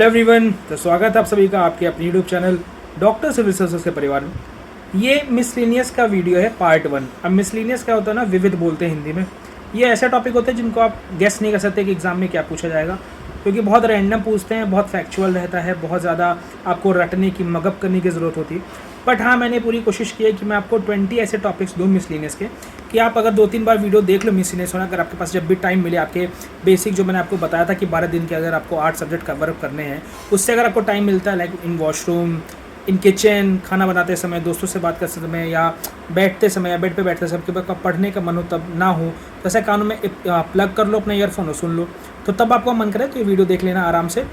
Hello everyone, तो स्वागत है आप सभी का आपके अपने YouTube channel doctor civil services के परिवार में। ये मिसलेनियस का वीडियो है पार्ट 1। अब मिसलेनियस क्या होता है ना, विविध बोलते हैं हिंदी में। ये ऐसे टॉपिक होते हैं जिनको आप गेस नहीं कर सकते कि एग्जाम में क्या पूछा जाएगा, क्योंकि बहुत रैंडम पूछते हैं, बहुत फैक्चुअल रहता है, बहुत ज़्यादा आपको रटने की मगअप करने की ज़रूरत होती है। बट हाँ, मैंने पूरी कोशिश की है कि मैं आपको 20 ऐसे टॉपिक्स दूँ मिसलेनियस के कि आप अगर 2-3 बार वीडियो देख लो मिसलेनियस होना, अगर आपके पास जब भी टाइम मिले, आपके बेसिक जो मैंने आपको बताया था कि 12 दिन के अगर आपको 8 सब्जेक्ट कवर अप करने हैं, उससे अगर आपको टाइम मिलता है, like in washroom, in kitchen, खाना बनाते समय, दोस्तों से बात करते समय, या बैठते समय या बेड पे बैठते समय आपके पढ़ने का मन हो तब ना हो, तो ऐसे कानों में प्लग कर लो अपना ईयरफोन और सुन लो, तो तब आपको मन करे तो ये वीडियो देख लेना आराम से।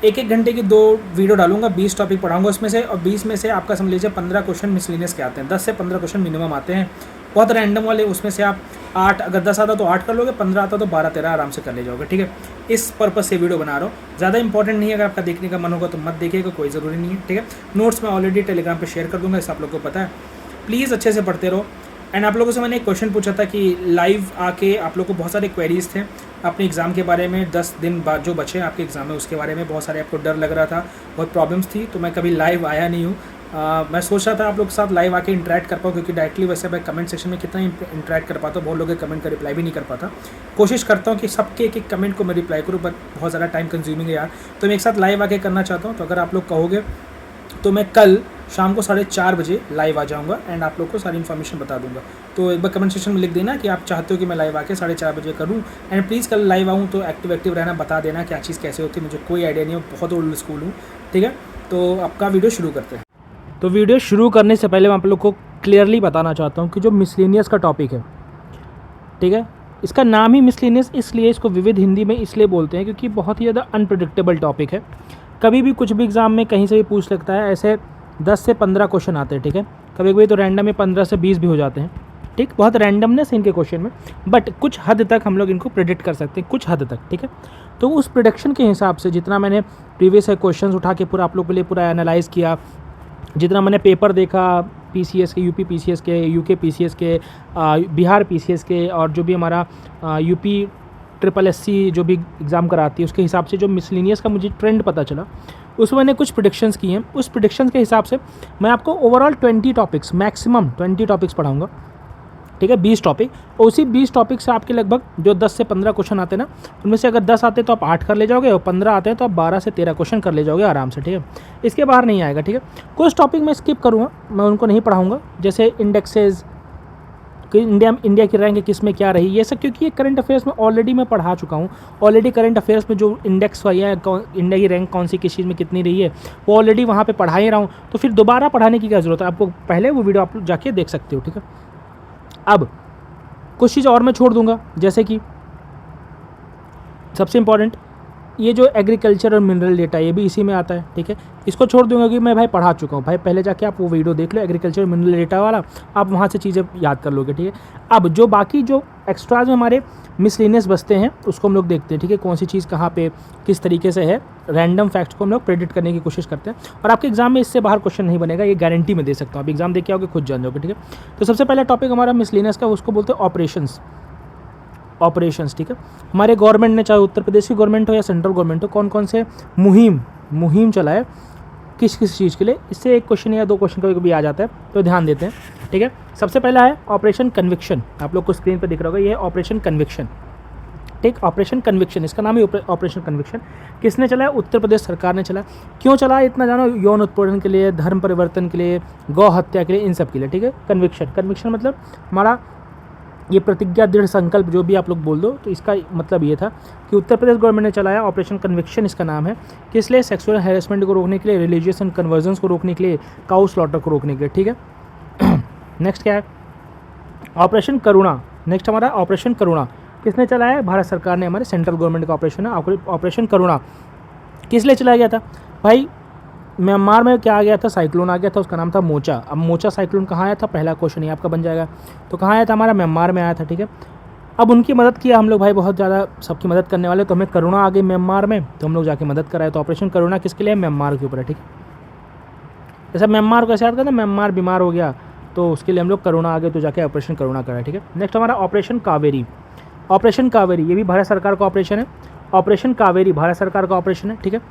1-1 घंटे की 2 वीडियो डालूंगा, 20 टॉपिक पढ़ाऊंगा उसमें से, और 20 में से आपका समझ लीजिए 15 क्वेश्चन मिसलेनियस के आते हैं। 10 से 15 क्वेश्चन मिनिमम आते हैं, बहुत रैंडम वाले। उसमें से आप 8, अगर 10 आता तो 8 कर लोगे, 15 आता तो 12-13 आराम से कर ले जाओगे। ठीक है, इस पर्पज़ से वीडियो बना रहा हूँ, ज़्यादा इंपॉर्टेंट नहीं है। अगर आपका देखने का मन होगा तो मत देखिएगा, कोई ज़रूरी नहीं है। ठीक है, नोट्स मैं ऑलरेडी टेलीग्राम पर शेयर कर दूँगा, इससे आप लोग को पता है। प्लीज़ अच्छे से पढ़ते रहो। एंड आप लोगों से मैंने एक क्वेश्चन पूछा था कि लाइव आके आप लोग को बहुत सारे क्वेरीज थे अपने एग्ज़ाम के बारे में। 10 दिन बाद जो बचे हैं आपके एग्ज़ाम में, उसके बारे में बहुत सारे आपको डर लग रहा था, बहुत प्रॉब्लम्स थी, तो मैं कभी लाइव आया नहीं हूँ। मैं सोच रहा था आप लोग के साथ लाइव आके इंटरेक्ट कर पाऊँ, क्योंकि डायरेक्टली वैसे मैं कमेंट सेक्शन में कितना इंटरेक्ट कर पाता हूँ, बहुत लोग कमेंट का रिप्लाई भी नहीं कर पाता। कोशिश करता हूँ कि सबके एक कमेंट को मैं रिप्लाई करूँ, बट बहुत ज़्यादा टाइम कंज्यूमिंग है यार, तो मैं एक साथ लाइव आके करना चाहता हूँ। तो अगर आप लोग कहोगे तो मैं कल शाम को 4:30 बजे लाइव आ जाऊंगा एंड आप लोग को सारी इन्फॉर्मेशन बता दूंगा। तो एक बार कमेंट सेक्शन में लिख देना कि आप चाहते हो कि मैं लाइव आके 4:30 बजे करूं। एंड प्लीज़ कल लाइव आऊं तो एक्टिव रहना, बता देना क्या चीज़ कैसे होती है, मुझे कोई आइडिया नहीं है, बहुत ओल्ड स्कूल हूँ। ठीक है, तो आपका वीडियो शुरू करते हैं। तो वीडियो शुरू करने से पहले मैं आप लोग को क्लियरली बताना चाहता हूँ कि जो मिसलेनियस का टॉपिक है, ठीक है, इसका नाम ही मिसलेनियस इसलिए, इसको विविध हिंदी में इसलिए बोलते हैं क्योंकि बहुत ही ज़्यादा अनप्रेडिक्टेबल टॉपिक है। कभी भी कुछ भी एग्ज़ाम में कहीं से भी पूछ सकता है। ऐसे 10 से 15 क्वेश्चन आते हैं। ठीक है, कभी कभी तो रैंडम में 15 से 20 भी हो जाते हैं। ठीक, बहुत रैंडमनेस है इनके क्वेश्चन में, बट कुछ हद तक हम लोग इनको प्रेडिक्ट कर सकते हैं, कुछ हद तक। ठीक है, तो उस प्रेडिक्शन के हिसाब से जितना मैंने प्रीवियस क्वेश्चन उठा के पूरा आप लोग के लिए पूरा एनालाइज़ किया, जितना मैंने पेपर देखा पीसीएस के, यूपी पीसीएस के, यूके पीसीएस के, बिहार पीसीएस के, और जो भी हमारा यूपी SSSC जो भी एग्ज़ाम कराती है, उसके हिसाब से जो मिसलेनियस का मुझे ट्रेंड पता चला, उसमें मैंने कुछ प्रेडिक्शंस किए हैं। उस प्रेडिक्शंस के हिसाब से मैं आपको ओवरऑल 20 टॉपिक्स, मैक्सिमम 20 टॉपिक्स पढ़ाऊंगा। ठीक है, 20 टॉपिक, और उसी 20 टॉपिक से आपके लगभग जो 10 से 15 क्वेश्चन आते हैं ना, उनमें से अगर 10 आते हैं तो आप 8 कर ले जाओगे, और 15 आते हैं तो आप 12 से 13 क्वेश्चन कर ले जाओगे आराम से। ठीक है, इसके बाहर नहीं आएगा। ठीक है, कुछ टॉपिक मैं स्किप करूँगा, मैं उनको नहीं पढ़ाऊँगा, जैसे इंडेक्सेज कि इंडिया की रैंक किस में क्या रही, ये सब, क्योंकि ये करंट अफेयर्स में ऑलरेडी मैं पढ़ा चुका हूँ। ऑलरेडी करंट अफेयर्स में जो इंडेक्स हुआ है, इंडिया की रैंक कौन सी किस चीज़ में कितनी रही है, वो ऑलरेडी वहाँ पे पढ़ा ही रहा हूँ, तो फिर दोबारा पढ़ाने की क्या ज़रूरत है। आपको पहले वो वीडियो आप जाके देख सकते हो। ठीक है, अब कुछ चीज़ और मैं छोड़ दूँगा, जैसे कि सबसे इम्पॉर्टेंट ये जो एग्रीकल्चर और मिनरल डेटा, ये भी इसी में आता है। ठीक है, इसको छोड़ दूंगा कि मैं भाई पढ़ा चुका हूँ। भाई पहले जाके आप वो वीडियो देख लो एग्रीकल्चर और मिनरल डेटा वाला, आप वहाँ से चीज़ें याद कर लोगे। ठीक है, अब जो बाकी जो एक्स्ट्राज में हमारे मिसलेनियस बसते हैं उसको हम लोग देखते हैं। ठीक है, कौन सी चीज़ कहाँ पे किस तरीके से है, रैंडम फैक्ट्स को हम लोग प्रेडिक्ट करने की कोशिश करते हैं, और आपके एग्जाम में इससे बाहर क्वेश्चन नहीं बनेगा, ये गारंटी में दे सकता हूँ। आप एग्जाम देख के आओगे, खुद जान जाओगे। ठीक है, तो सबसे पहला टॉपिक हमारा मिसलेनियस का, उसको बोलते हैं ऑपरेशंस। ठीक है, हमारे गवर्नमेंट ने, चाहे उत्तर प्रदेश की गवर्नमेंट हो या सेंट्रल गवर्नमेंट हो, कौन कौन से मुहिम चलाए किस किस चीज़ के लिए, इससे एक क्वेश्चन या 2 क्वेश्चन कभी कभी आ जाता है, तो ध्यान देते हैं। ठीक है, सबसे पहला है ऑपरेशन कन्विक्शन। आप लोग को स्क्रीन पर दिख रहा होगा, ये है ऑपरेशन कन्विक्शन। ठीक, ऑपरेशन कन्विक्शन, इसका नाम ही ऑपरेशन कन्विक्शन। किसने चलाया? उत्तर प्रदेश सरकार ने चला। क्यों चला इतना जानो, यौन उत्पीड़न के लिए, धर्म परिवर्तन के लिए, गौ हत्या के लिए, इन सब के लिए। ठीक है, कन्विक्शन मतलब हमारा ये प्रतिज्ञा, दृढ़ संकल्प, जो भी आप लोग बोल दो, तो इसका मतलब ये था कि उत्तर प्रदेश गवर्नमेंट ने चलाया ऑपरेशन कन्विक्शन, इसका नाम है। किस लिए? सेक्सुअल हैरेसमेंट को रोकने के लिए, रिलीजियस एंड कन्वर्जन्स को रोकने के लिए, काउ स्लॉटर को रोकने के लिए। ठीक है, नेक्स्ट क्या है? ऑपरेशन करुणा। नेक्स्ट हमारा ऑपरेशन करुणा किसने चलाया है? भारत सरकार ने, हमारे सेंट्रल गवर्नमेंट का ऑपरेशन है ऑपरेशन करुणा। किस लिए चलाया गया था भाई? म्यांमार में क्या आ गया था? साइक्लोन आ गया था, उसका नाम था मोचा। अब मोचा साइक्लोन कहाँ आया था? पहला क्वेश्चन ये आपका बन जाएगा। तो कहाँ आया था? हमारा म्यांमार में आया था। ठीक है, अब उनकी मदद किया हम लोग भाई, बहुत ज़्यादा सबकी मदद करने वाले, तो हमें करुणा आ गई म्यांमार में, तो हम लोग जाके मदद कराए। तो ऑपरेशन करुणा किसके लिए? म्यांमार के ऊपर है। ठीक है, जैसा म्यांमार को ऐसे याद करते, म्यांमार बीमार हो गया तो उसके लिए हम लोग करुणा आ गए, तो जाके ऑपरेशन करुणा कराए। ठीक है, नेक्स्ट हमारा ऑपरेशन कावेरी। ऑपरेशन कावेरी ये भी भारत सरकार का ऑपरेशन है। ऑपरेशन कावेरी भारत सरकार का ऑपरेशन है। ठीक है,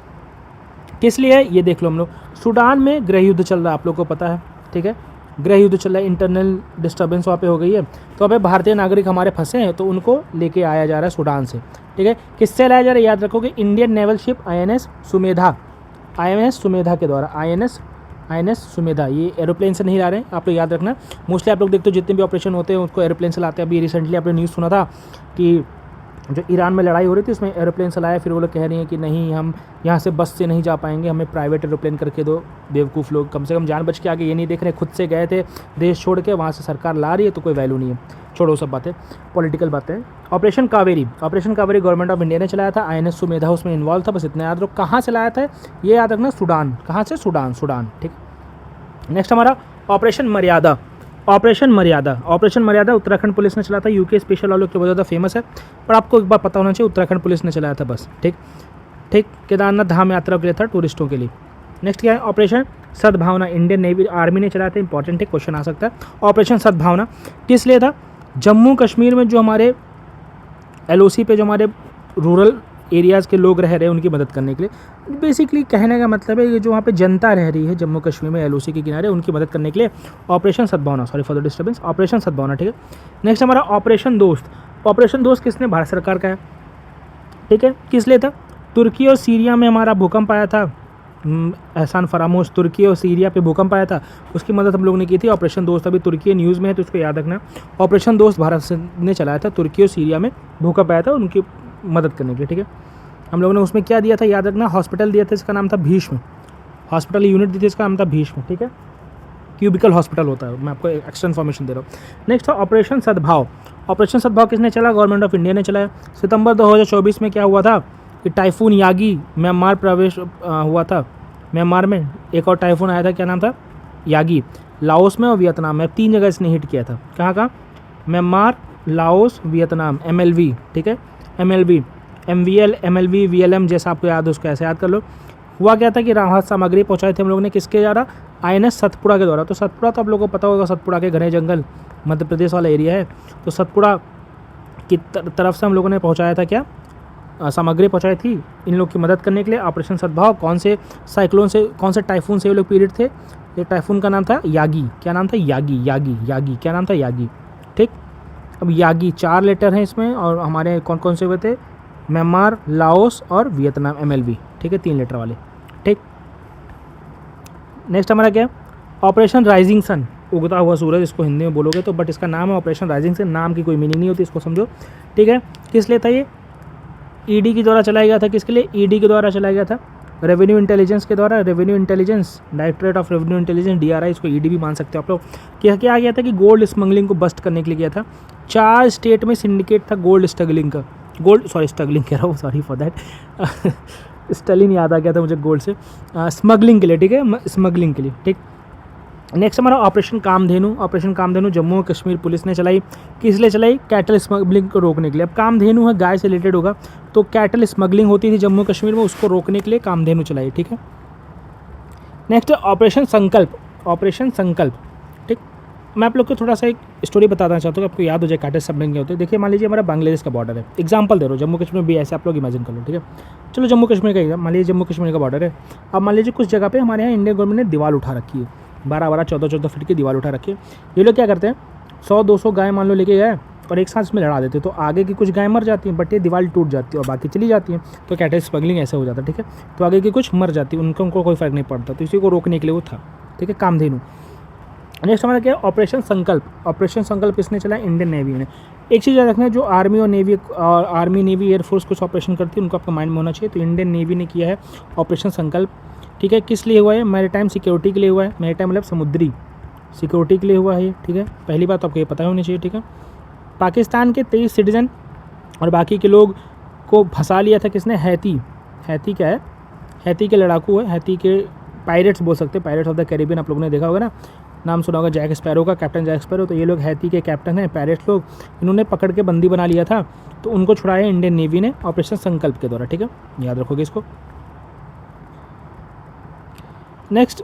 किस लिए है ये देख लो हम लोग। सूडान में गृह युद्ध चल रहा है, आप लोग को पता है, ठीक है, गृह युद्ध चल रहा है, इंटरनल डिस्टर्बेंस वहाँ पे हो गई है। तो वहाँ पे भारतीय नागरिक हमारे फंसे हैं, तो उनको लेके आया जा रहा है सूडान से, ठीक है। किससे लाया जा रहा है याद रखोगे, Indian naval ship INS Sumedha, INS Sumedha के द्वारा, INS सुमेधा। ये एरोप्लेन से नहीं ला रहे हैं, आप लोग याद रखना। मोस्टली आप लोग देखते हो जितने भी ऑपरेशन होते हैं उसको एरोप्लेन से लाते हैं। अभी रिसेंटली आपने न्यूज़ सुना था कि जो ईरान में लड़ाई हो रही थी उसमें एरोप्लेन से लाया, फिर वो लोग कह रही हैं कि नहीं हम यहाँ से बस से नहीं जा पाएंगे, हमें प्राइवेट एरोप्लेन करके दो। बेवकूफ़ लोग, कम से कम जान बच के आगे ये नहीं देख रहे, खुद से गए थे देश छोड़ के, वहाँ से सरकार ला रही है तो कोई वैल्यू नहीं है, छोड़ो सब बातें, पॉलिटिकल बातें। Operation Kaveri government of India ने चलाया था, INS सुमेधा उसमें इन्वॉल्व था, बस इतना याद रखो। कहाँ से लाया था ये याद रखना, सूडान। कहाँ से? सूडान, ठीक। नेक्स्ट हमारा ऑपरेशन मर्यादा उत्तराखंड पुलिस ने चलाया था। यूके स्पेशल वालों की बहुत ज़्यादा फेमस है, पर आपको एक बार पता होना चाहिए उत्तराखंड पुलिस ने चलाया था बस, ठीक। केदारनाथ धाम यात्रा के लिए था, टूरिस्टों के लिए। नेक्स्ट क्या है? ऑपरेशन सद्भावना, इंडियन नेवी आर्मी ने चलाया था, इंपॉर्टेंट है, क्वेश्चन आ सकता है। ऑपरेशन सद्भावना किस लिए था? जम्मू कश्मीर में जो हमारे LOC पे जो हमारे रूरल एरियाज़ के लोग रह रहे हैं उनकी मदद करने के लिए। बेसिकली कहने का मतलब है ये जो वहाँ पे जनता रह रही है जम्मू कश्मीर में LOC के किनारे, उनकी मदद करने के लिए ऑपरेशन सद्भावना, sorry for the disturbance, operation सद्भावना, ठीक है। नेक्स्ट हमारा ऑपरेशन दोस्त किसने? भारत सरकार का है, ठीक है। किस लिए था? तुर्की और सीरिया में हमारा भूकंप आया था, एहसान फरामोश, तुर्की और सीरिया पे भूकंप आया था, उसकी मदद हम लोगों ने की थी। ऑपरेशन दोस्त अभी तुर्की न्यूज़ में है तो उसको याद रखना। ऑपरेशन दोस्त भारत ने चलाया था, तुर्की और सीरिया में भूकंप आया था, उनकी मदद करने के लिए, ठीक है। हम लोगों ने उसमें क्या दिया था याद रखना, हॉस्पिटल दिया था, इसका नाम था भीष्म, हॉस्पिटल यूनिट दी थी, इसका नाम था भीष्म, ठीक है। क्यूबिकल हॉस्पिटल होता है, मैं आपको एक्स्ट्रा इन्फॉर्मेशन दे रहा हूँ। नेक्स्ट है ऑपरेशन सद्भाव किसने चला? गवर्नमेंट ऑफ इंडिया ने चलाया। सितंबर 2024 में क्या हुआ था कि टाइफून यागी म्यांमार प्रवेश हुआ था। म्यांमार में एक और टाइफून आया था, क्या नाम था? यागी। लाओस में और वियतनाम में, 3 जगह इसने हिट किया था। कहाँ? म्यांमार, लाओस, वियतनाम, MLV, ठीक है। MLV, MVL, MLV, VLM जैसा आपको याद है उसको ऐसे याद कर लो। हुआ क्या था कि राहत सामग्री पहुँचाए थे हम लोगों ने किसके द्वारा? INS सतपुड़ा के द्वारा। तो सतपुड़ा तो आप लोगों को पता होगा, सतपुड़ा के घने जंगल मध्य प्रदेश वाला एरिया है, तो सतपुड़ा की तरफ से हम लोगों ने पहुँचाया था क्या? सामग्री पहुँचाई थी इन लोग की मदद करने के लिए। ऑपरेशन सद्भाव कौन से साइक्लोन से, कौन से टाइफून से ये लोग पीड़ित थे? ये टाइफून का नाम था यागी। क्या नाम था? यागी। क्या नाम था? यागी, ठीक। अब यागी 4 लेटर हैं इसमें, और हमारे कौन कौन से हुए थे? म्यांमार, लाओस और वियतनाम, MLV, ठीक है, 3 लेटर वाले, ठीक। नेक्स्ट हमारा क्या है? ऑपरेशन राइजिंग सन, उगता हुआ सूरज इसको हिंदी में बोलोगे तो, बट इसका नाम है ऑपरेशन राइजिंग सन, नाम की कोई मीनिंग नहीं होती, इसको समझो, ठीक है। किस लिए था ये? ED के द्वारा चलाया गया था। किसके लिए? ED के द्वारा चलाया गया था, रेवेन्यू इंटेलिजेंस के द्वारा। Revenue intelligence, directorate of revenue intelligence, DRI, इसको ED भी मान सकते हो आप लोग। क्या आ गया था कि गोल्ड स्मगलिंग को बस्ट करने के लिए गया था। 4 स्टेट में सिंडिकेट था गोल्ड स्टगलिंग का, स्टगलिंग कह रहा हूँ, सॉरी फॉर दैट स्टलिन याद आ गया था मुझे गोल्ड से, स्मगलिंग के लिए, ठीक है, स्मगलिंग के लिए, ठीक। नेक्स्ट हमारा ऑपरेशन कामधेनु जम्मू और कश्मीर पुलिस ने चलाई। किस लिए चलाई? कैटल स्मगलिंग को रोकने के लिए। अब कामधेनु है, गाय से रिलेटेड होगा, तो कैटल स्मगलिंग होती थी जम्मू कश्मीर में, उसको रोकने के लिए कामधेनु चलाई, ठीक है। नेक्स्ट ऑपरेशन संकल्प, ठीक। मैं आप लोग को थोड़ा सा एक स्टोरी बताना चाहता हूँ, आपको याद हो जाए कैटल स्मगलिंग क्या होती है। देखिए मान लीजिए हमारा बांग्लादेश का बॉर्डर है, एग्जाम्पल दे रहा हूँ, जम्मू कश्मीर भी ऐसे आप लोग इमेजिन कर लो, ठीक है। चलो जम्मू कश्मीर का मान लीजिए जम्मू कश्मीर का बॉर्डर है। अब मान लीजिए कुछ जगह पे हमारे यहाँ इंडियन गवर्नमेंट ने दीवार उठा रखी है, 12-12, 14-14 फीट की दीवार उठा रखी है। ये लोग क्या करते हैं, 100-200 गाय मान लो लेके गए और एक साथ इसमें लड़ा देते, तो आगे की कुछ गाय मर जाती हैं, बट ये दीवार टूट जाती है और बाकी चली जाती हैं, तो कैटल स्मगलिंग ऐसे हो जाता है, ठीक है। तो आगे की कुछ मर जाती है, उनको कोई फर्क नहीं पड़ता, तो इसी को रोकने के लिए वो था, ठीक है, कामधेनु। नेक्स्ट हमारा क्या है? ऑपरेशन संकल्प इसने चला? इंडियन नेवी ने। एक चीज़ याद रखना है, जो आर्मी नेवी एयरफोर्स कुछ ऑपरेशन करती है उनको आपका माइंड में होना चाहिए, तो इंडियन नेवी ने किया है ऑपरेशन संकल्प, ठीक है। किस लिए हुआ है? मैरीटाइम सिक्योरिटी के लिए हुआ है। मैरीटाइम मतलब समुद्री सिक्योरिटी के लिए हुआ है ये, ठीक है। पहली बात तो आपको ये पता होनी चाहिए, ठीक है। पाकिस्तान के 23 सिटीजन और बाकी के लोग को फंसा लिया था किसने? हैती क्या है? हैती के लड़ाकू है, हैती के पायरेट्स बोल सकते हैं, पायरेट्स ऑफ द कैरिबियन, आप लोगों ने देखा होगा ना, नाम सुना होगा जैक स्पैरो का, कैप्टन जैक स्पैरो। तो ये लोग हैती के कैप्टन हैं, पायरेट्स लोग, इन्होंने पकड़ के बंदी बना लिया था, तो उनको छुड़ाया इंडियन नेवी ने ऑपरेशन संकल्प के द्वारा, ठीक है, याद रखोगे इसको। नेक्स्ट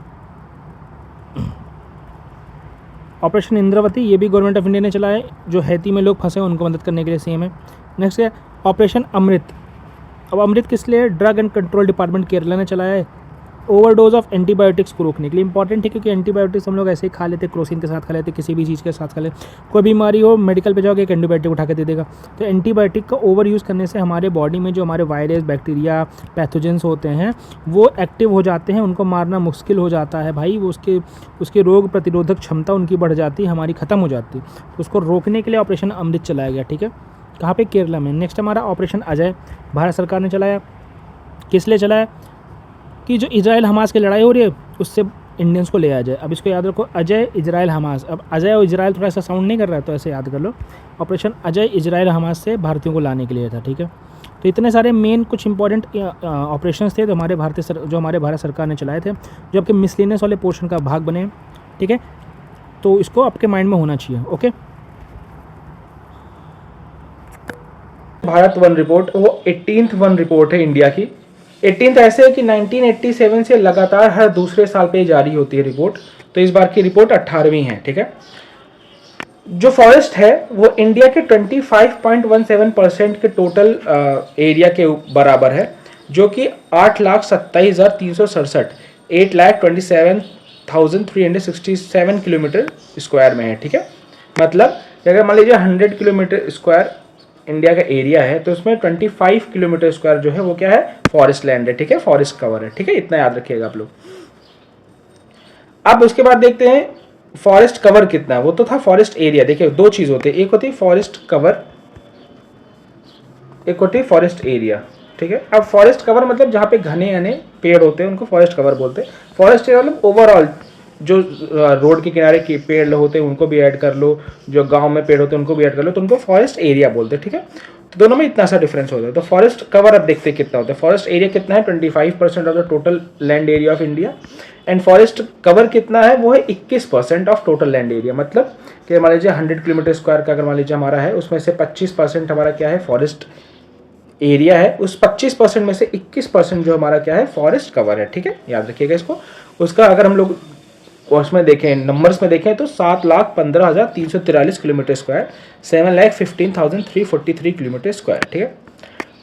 ऑपरेशन इंद्रावती, ये भी गवर्नमेंट ऑफ इंडिया ने चलाया है, जो हैती में लोग फंसे हैं उनको मदद करने के लिए सेम है। नेक्स्ट है ऑपरेशन अमृत। अब अमृत किस लिए? Drug and control department Kerala ने चलाया है, ओवरडोज ऑफ एंटीबायोटिक्स को रोकने के लिए इंपॉर्टेंट है, क्योंकि एंटीबायोटिक्स हम लोग ऐसे ही खा लेते, क्रोसिन के साथ खा लेते, किसी भी चीज़ के साथ खा लेते, कोई बीमारी हो मेडिकल पे जाओगे एक एंटीबायोटिक उठा के दे देगा। तो एंटीबायोटिक का ओवर यूज़ करने से हमारे बॉडी में जो हमारे वायरस, बैक्टीरिया, पैथोजेंस होते हैं वो एक्टिव हो जाते हैं, उनको मारना मुश्किल हो जाता है भाई, वो उसके रोग प्रतिरोधक क्षमता उनकी बढ़ जाती है, हमारी ख़त्म हो जाती है। तो उसको रोकने के लिए ऑपरेशन अमृत चलाया गया, ठीक है। कहाँ पे? केरला में। नेक्स्ट हमारा ऑपरेशन अजय, भारत सरकार ने चलाया। किस लिए चलाया? कि जो इजराइल हमास की लड़ाई हो रही है उससे इंडियंस को ले आ जाए। अब इसको याद रखो, अजय इजराइल हमास। अब अजय और इजराइल थोड़ा सा साउंड नहीं कर रहा है, तो ऐसे याद कर लो। ऑपरेशन अजय इजराइल हमास से भारतीयों को लाने के लिए था, ठीक है। तो इतने सारे मेन कुछ इंपॉर्टेंट ऑपरेशंस थे जो हमारे भारत सरकार ने चलाए थे, जो आपके मिसलेनियस वाले पोर्शन का भाग बने, ठीक है। तो इसको आपके माइंड में होना चाहिए, ओके। भारत वन रिपोर्ट वो 18th वन रिपोर्ट है इंडिया की। 18th ऐसे है कि 1987 से लगातार हर दूसरे साल पे जारी होती है रिपोर्ट, तो इस बार की रिपोर्ट 18वीं है, ठीक है। जो फॉरेस्ट है वो इंडिया के 25.17% के टोटल एरिया के बराबर है, जो कि 8,27,367 8,27,367 किलोमीटर स्क्वायर में है, ठीक है। मतलब अगर मान लीजिए 100 किलोमीटर स्क्वायर इंडिया का एरिया है, तो उसमें 25 किलोमीटर स्क्वायर जो है वो क्या है? फॉरेस्ट लैंड है, ठीक है, फॉरेस्ट कवर है, ठीक है। इतना याद रखिएगा आप लोग। अब उसके बाद देखते हैं फॉरेस्ट कवर कितना है। वो तो था फॉरेस्ट एरिया। देखिए दो चीज होती है, एक होती है फॉरेस्ट कवर, एक होती है फॉरेस्ट एरिया, ठीक है। अब फॉरेस्ट कवर मतलब जहाँ पे घने घने पेड़ होते हैं उनको फॉरेस्ट कवर बोलते हैं। फॉरेस्ट एरिया मतलब ओवरऑल जो रोड के किनारे के पेड़ होते हैं उनको भी ऐड कर लो, जो गांव में पेड़ होते हैं उनको भी ऐड कर लो, तो उनको फॉरेस्ट एरिया बोलते हैं, ठीक है। तो दोनों में इतना सा डिफरेंस होता है। तो फॉरेस्ट कवर अब देखते हैं कितना होता है। फॉरेस्ट एरिया कितना है? 25% of the total land area of India. And forest cover कितना है? वो है 21% ऑफ टोटल लैंड एरिया। मतलब कि मान लीजिए 100 किलोमीटर स्क्वायर का अगर मान लीजिए हमारा है, उसमें से 25% हमारा क्या है? फॉरेस्ट एरिया है। उस 25% में से 21% जो हमारा क्या है? फॉरेस्ट कवर है, ठीक है। याद रखिएगा इसको। उसका अगर हम लोग उसमें देखें, नंबर्स में देखें, तो 7,15,343 किलोमीटर स्क्वायर, 7,15,343 किलोमीटर स्क्वायर, ठीक है।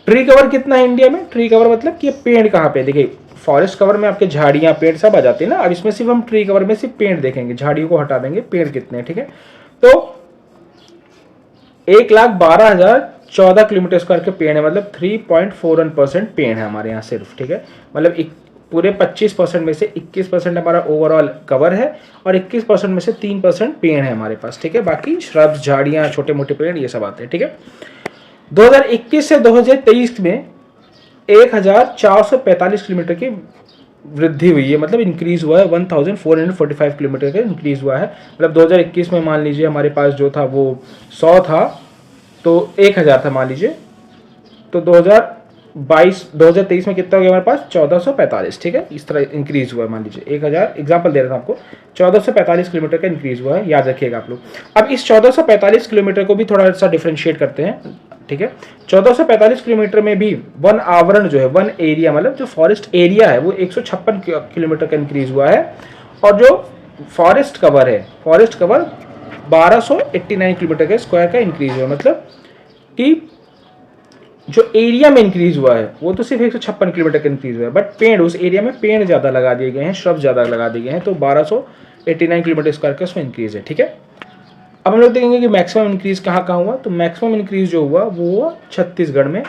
ट्री कवर कितना है इंडिया में? ट्री कवर मतलब कि पेड़ कहाँ पे? देखिए फॉरेस्ट कवर में आपके झाड़ियाँ पेड़ सब आ जाते हैं ना। अब इसमें सिर्फ हम ट्री कवर में सिर्फ पेड़ देखेंगे, झाड़ियों को हटा देंगे, पेड़ कितने हैं, ठीक है। तो 1,12,014 किलोमीटर स्क्वायर के पेड़ है, मतलब 3.41% पेड़ है हमारे यहाँ सिर्फ, ठीक है। मतलब पूरे 25% में से 21% हमारा ओवरऑल कवर है और 21% में से 3% पेड़ है हमारे पास, ठीक है। बाकी श्रब्स, झाड़ियाँ, छोटे मोटे पेड़ ये सब आते हैं, ठीक है। 2021 से 2023 में 1,445 किलोमीटर की वृद्धि हुई है, मतलब इंक्रीज हुआ है। 1,445 किलोमीटर का इंक्रीज हुआ है। मतलब 2021 में मान लीजिए हमारे पास जो था वो 100 था, तो 1,000 था मान लीजिए, तो 2023 में कितना हो गया हमारे पास? 1,445, ठीक है। इस तरह इंक्रीज हुआ है। मान लीजिए 1,000 एग्जाम्पल दे रहा था आपको, 1,445 किलोमीटर का इंक्रीज हुआ है, याद रखिएगा आप लोग। अब इस 1,445 किलोमीटर को भी थोड़ा सा डिफ्रेंशिएट करते हैं, ठीक है। 1,445 किलोमीटर में भी वन आवरण जो है, वन एरिया मतलब जो फॉरेस्ट एरिया है वो 156 किलोमीटर का इंक्रीज हुआ है। और जो फॉरेस्ट कवर है, फॉरेस्ट कवर 1,289 किलोमीटर के स्क्वायर का इंक्रीज हुआ। मतलब कि जो एरिया में इंक्रीज हुआ है वो तो सिर्फ 156 किलोमीटर का इंक्रीज हुआ है, बट पेड़, उस एरिया में पेड़ ज़्यादा लगा दिए गए हैं, श्रब ज़्यादा लगा दिए गए हैं, तो 1,289 किलोमीटर स्क्वायर का उसमें इंक्रीज है, ठीक है। अब हम लोग देखेंगे कि मैक्सिमम इंक्रीज कहाँ कहाँ हुआ। तो मैक्सिमम इंक्रीज जो हुआ वो हुआ छत्तीसगढ़ में,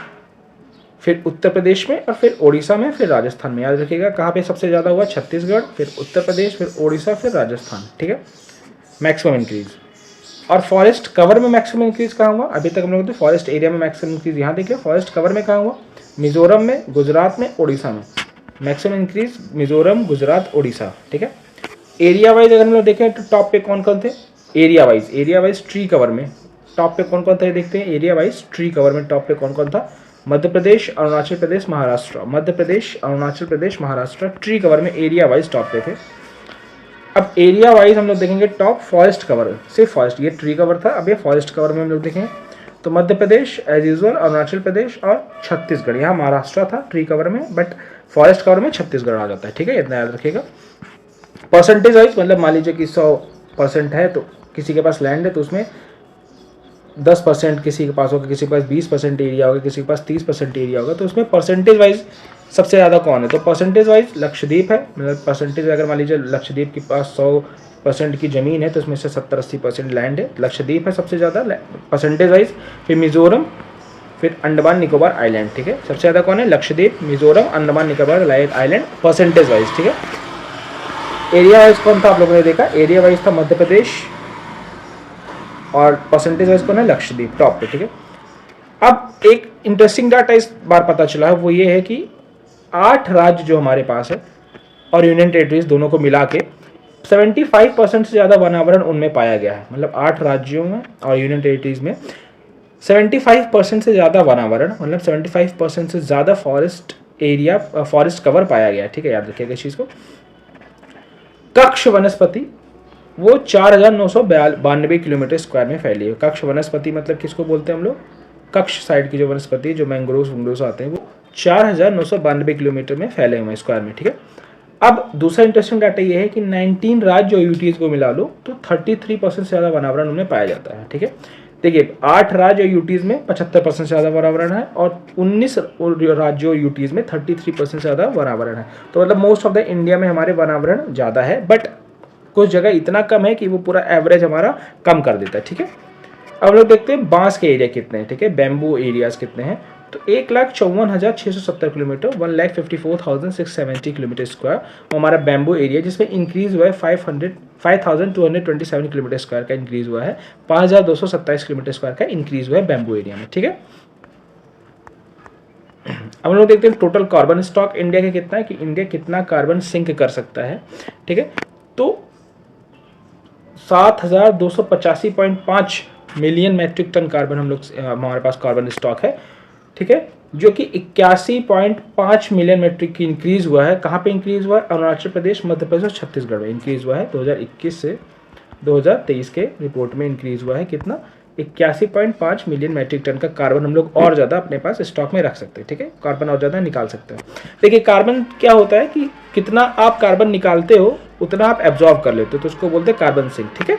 फिर उत्तर प्रदेश में, और फिर ओडिशा में, फिर राजस्थान में। याद रखिएगा कहाँ पे सबसे ज़्यादा हुआ? छत्तीसगढ़, फिर उत्तर प्रदेश, फिर ओडिशा, फिर राजस्थान, ठीक है। Maximum increase. और फॉरेस्ट कवर में मैक्सिमम इंक्रीज कहाँ हुआ? अभी तक हम लोग तो फॉरेस्ट एरिया में मैक्सिमम इंक्रीज यहाँ देखिए। फॉरेस्ट कवर में कहाँ हुआ? मिजोरम में, गुजरात में, ओडिशा में। मैक्सिमम इंक्रीज मिजोरम, गुजरात, ओडिशा, ठीक है। एरिया वाइज अगर हम लोग देखें तो टॉप पे कौन कौन थे? एरिया वाइज ट्री कवर में टॉप पे कौन कौन थे देखते हैं। एरिया वाइज ट्री कवर में टॉप पे कौन कौन था? मध्य प्रदेश, अरुणाचल प्रदेश, महाराष्ट्र। मध्य प्रदेश, अरुणाचल प्रदेश, महाराष्ट्र ट्री कवर में एरिया वाइज टॉप पे थे। अब एरिया वाइज हम लोग देखेंगे टॉप फॉरेस्ट कवर, सिर्फ फॉरेस्ट, ये ट्री कवर था, अब ये फॉरेस्ट कवर में हम लोग देखेंगे तो मध्य प्रदेश एज यूजुअल, अरुणाचल प्रदेश और छत्तीसगढ़। यहाँ महाराष्ट्र था ट्री कवर में, बट फॉरेस्ट कवर में छत्तीसगढ़ आ जाता है, ठीक है। इतना याद रखिएगा। परसेंटेज वाइज मतलब मान लीजिए कि 100% है, तो किसी के पास लैंड है तो उसमें 10% किसी के पास होगा, किसी के पास 20% एरिया होगा, किसी के पास 30% एरिया होगा, तो उसमें परसेंटेज वाइज सबसे ज़्यादा कौन है? तो परसेंटेज वाइज लक्षद्वीप है। मतलब परसेंटेज अगर मान लीजिए लक्षद्वीप के पास 100% की ज़मीन है तो उसमें से 70-80% लैंड है, लक्षद्वीप है सबसे ज़्यादा परसेंटेज वाइज, फिर मिजोरम, फिर अंडमान निकोबार आइलैंड। ठीक है, सबसे ज़्यादा कौन है? Lakshadweep, Mizoram, Andaman Nicobar island percentage wise. ठीक है, एरिया वाइज कौन था आप लोगों ने देखा? एरिया वाइज था मध्य प्रदेश और परसेंटेज वाइज कौन है? लक्षद्वीप टॉप पे। ठीक है, अब एक इंटरेस्टिंग डाटा इस बार पता चला है, वो ये है कि 8 राज्य जो हमारे पास है और यूनियन टेरिटरीज दोनों को मिला के 75% से ज़्यादा वनावरण उनमें पाया गया है। मतलब 8 राज्यों में और यूनियन टेरिटरीज में 75% से ज़्यादा वनावरण, मतलब 75% से ज़्यादा फॉरेस्ट एरिया, फॉरेस्ट कवर पाया गया है। ठीक है, याद रखिएगा इस चीज़ को। कक्ष वनस्पति वो 4992 किलोमीटर स्क्वायर में फैली है। कक्ष वनस्पति मतलब किसको बोलते हैं हम लोग? कक्ष साइड की जो वनस्पति, जो मैंग्रोव्स आते हैं, वो 4992 किलोमीटर में फैले हुए हैं स्क्वायर में। ठीक है, अब दूसरा इंटरेस्टिंग डाटा ये है कि 19 राज्य और यूटीज को मिला लो तो 33% से ज़्यादा वनावरण उनमें पाया जाता है। ठीक है, देखिए 8 राज्य और यूटीज में 75% से ज़्यादा वनावरण है और 19 राज्यों और यूटीज में 33% से ज़्यादा वनावरण है। तो मतलब मोस्ट ऑफ द इंडिया में हमारे वनावरण ज़्यादा है, बट कुछ जगह इतना कम है कि वो पूरा एवरेज हमारा कम कर देता है। ठीक है, अब लोग देखते हैं बांस के एरिया कितने हैं। ठीक है, बैम्बू एरियाज कितने हैं? तो 1,54,670 किलोमीटर, 1,54,670 किलोमीटर स्क्वायर हमारा बैम्बू एरिया, जिसमें इंक्रीज हुआ है 5,227 किलोमीटर स्क्वायर का इंक्रीज हुआ है, 5,227 किलोमीटर स्क्वायर का इंक्रीज हुआ है बैम्बू एरिया में। ठीक है, अब हम लोग देखते हैं टोटल कार्बन स्टॉक इंडिया का कितना है, कि इंडिया कितना कार्बन सिंक कर सकता है। ठीक है, तो 7,285.5 मिलियन मैट्रिक टन कार्बन हमारे पास कार्बन स्टॉक है। ठीक है, जो कि 81.5 मिलियन मैट्रिक की इंक्रीज हुआ है। कहाँ पे इंक्रीज हुआ है? अरुणाचल प्रदेश, मध्य प्रदेश और छत्तीसगढ़ में इंक्रीज हुआ है। 2021 से 2023 के रिपोर्ट में इंक्रीज हुआ है कितना? 81.5 मिलियन मैट्रिक टन का कार्बन हम लोग और ज़्यादा अपने पास स्टॉक में रख सकते हैं। ठीक है, कार्बन और ज़्यादा निकाल सकते हैं। देखिए कार्बन क्या होता है कि कितना आप कार्बन निकालते हो उतना आप एब्जॉर्ब कर लेते हो, तो उसको बोलते हैं कार्बन सिंक। ठीक है,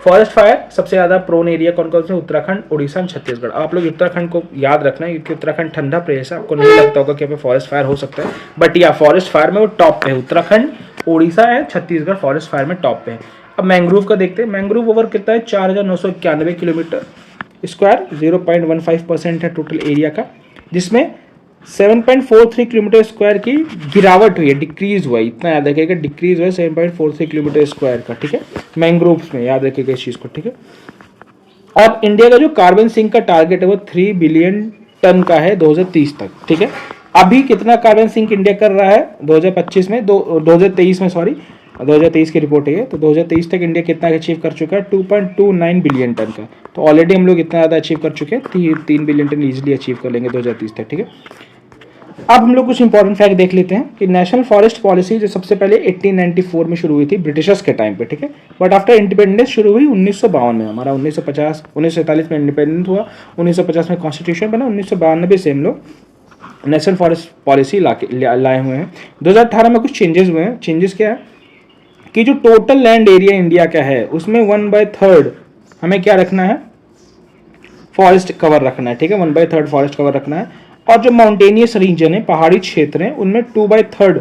फॉरेस्ट फायर सबसे ज़्यादा प्रोन एरिया कौन कौन से? उत्तराखंड, उड़ीसा और छत्तीसगढ़। आप लोग उत्तराखंड को याद रखना है क्योंकि उत्तराखंड ठंडा प्रदेश है, आपको नहीं लगता होगा कि यहाँ पे फॉरेस्ट फायर हो सकता है, बट या फॉरेस्ट फायर में वो टॉप पे है। उत्तराखंड, उड़ीसा है, छत्तीसगढ़ फॉरेस्ट फायर में टॉप पे है। अब मैंग्रोव का देखते हैं। मैंग्रोव ओवर कितना है? 4,991 किलोमीटर स्क्वायर, 0.15% है टोटल एरिया का, जिसमें 7.43 किलोमीटर स्क्वायर की गिरावट हुई है, डिक्रीज हुआ है। इतना याद रखिएगा, डिक्रीज हुआ है 7.43 किलोमीटर स्क्वायर का। ठीक है, मैंग्रोव्स में याद रखिएगा इस चीज़ को। ठीक है, अब इंडिया का जो कार्बन सिंक का टारगेट है वो 3 बिलियन टन का है 2030 तक। ठीक है, अभी कितना कार्बन सिंक इंडिया कर रहा है 2025 में, 2023 में, सॉरी 2023 की रिपोर्ट है, तो 2023 तक इंडिया कितना अचीव कर चुका है? 2.29 बिलियन टन का। तो ऑलरेडी हम लोग इतना ज़्यादा अचीव कर चुके हैं, 3 बिलियन टन ईजिली अचीव कर लेंगे 2030 तक। ठीक है, अब हम लोग कुछ इंपॉर्टेंट फैक्ट देख लेते हैं कि नेशनल फॉरेस्ट पॉलिसी जो सबसे पहले 1894 में शुरू हुई थी ब्रिटिशर्स के टाइम पे। ठीक है, बट आफ्टर इंडिपेंडेंस शुरू हुई 1952 में। हमारा 1947 में इंडिपेंडेंस हुआ, 1950 में कॉन्स्टिट्यूशन बना, 1992 से हम लोग नेशनल फॉरेस्ट पॉलिसी लाए हुए हैं। 2018 में कुछ चेंजेस हुए हैं। चेंजेस क्या है कि जो टोटल लैंड एरिया इंडिया का है उसमें 1/3 हमें क्या रखना है? फॉरेस्ट कवर रखना है। ठीक है, 1/3 फॉरेस्ट कवर रखना है। और जो माउंटेनियस रीजन है, पहाड़ी क्षेत्र है, उनमें 2/3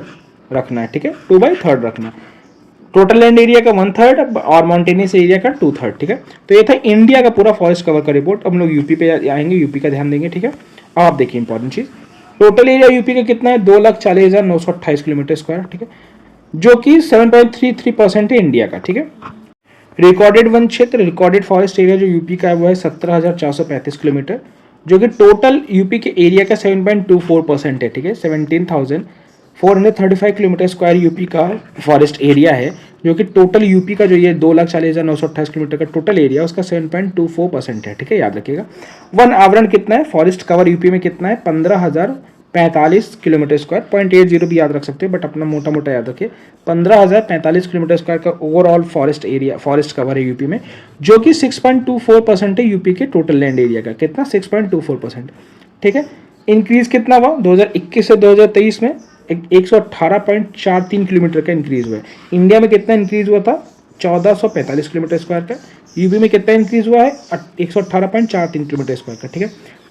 रखना है। ठीक है, 2/3 रखना है। टोटल लैंड एरिया का 1/3 और माउंटेनियस एरिया का 2/3। ठीक है, तो ये था इंडिया का पूरा फॉरेस्ट कवर का रिपोर्ट। अब हम लोग यूपी पे आएंगे, यूपी का ध्यान देंगे। ठीक है, अब आप देखिए इंपॉर्टेंट चीज, टोटल एरिया यूपी का कितना है? 2,40,928 किलोमीटर स्क्वायर। ठीक है, जो कि 7.33% है इंडिया का। ठीक है, रिकॉर्डेड वन क्षेत्र, रिकॉर्डेड फॉरेस्ट एरिया जो यूपी का है वो है 17,435 किलोमीटर, जो कि टोटल यूपी के एरिया का 7.24% है। ठीक है, 17,435 किलोमीटर स्क्वायर यूपी का फॉरेस्ट एरिया है, जो कि टोटल यूपी का जो ये 2,40,928 किलोमीटर का टोटल एरिया उसका 7.24% है। ठीक है, याद रखिएगा। वन आवरण कितना है? फॉरेस्ट कवर यूपी में कितना है? 15,045 किलोमीटर स्क्वायर, 0.80 भी याद रख सकते हैं, बट अपना मोटा मोटा याद रखिए। 15,045 किलोमीटर स्क्वायर का overall forest area, forest cover है यूपी में, जो कि 6.24% है यूपी के टोटल लैंड एरिया का। कितना? 6.24%। ठीक है, इंक्रीज कितना हुआ 2021 से 2023 में? 118.43 किलोमीटर का इंक्रीज हुआ है। इंडिया में कितना इंक्रीज हुआ था? 1445 किलोमीटर स्क्वायर का, यूपी में कितना इंक्रीज हुआ है 118.43 किलोमीटर स्क्वायर का, ठीक है।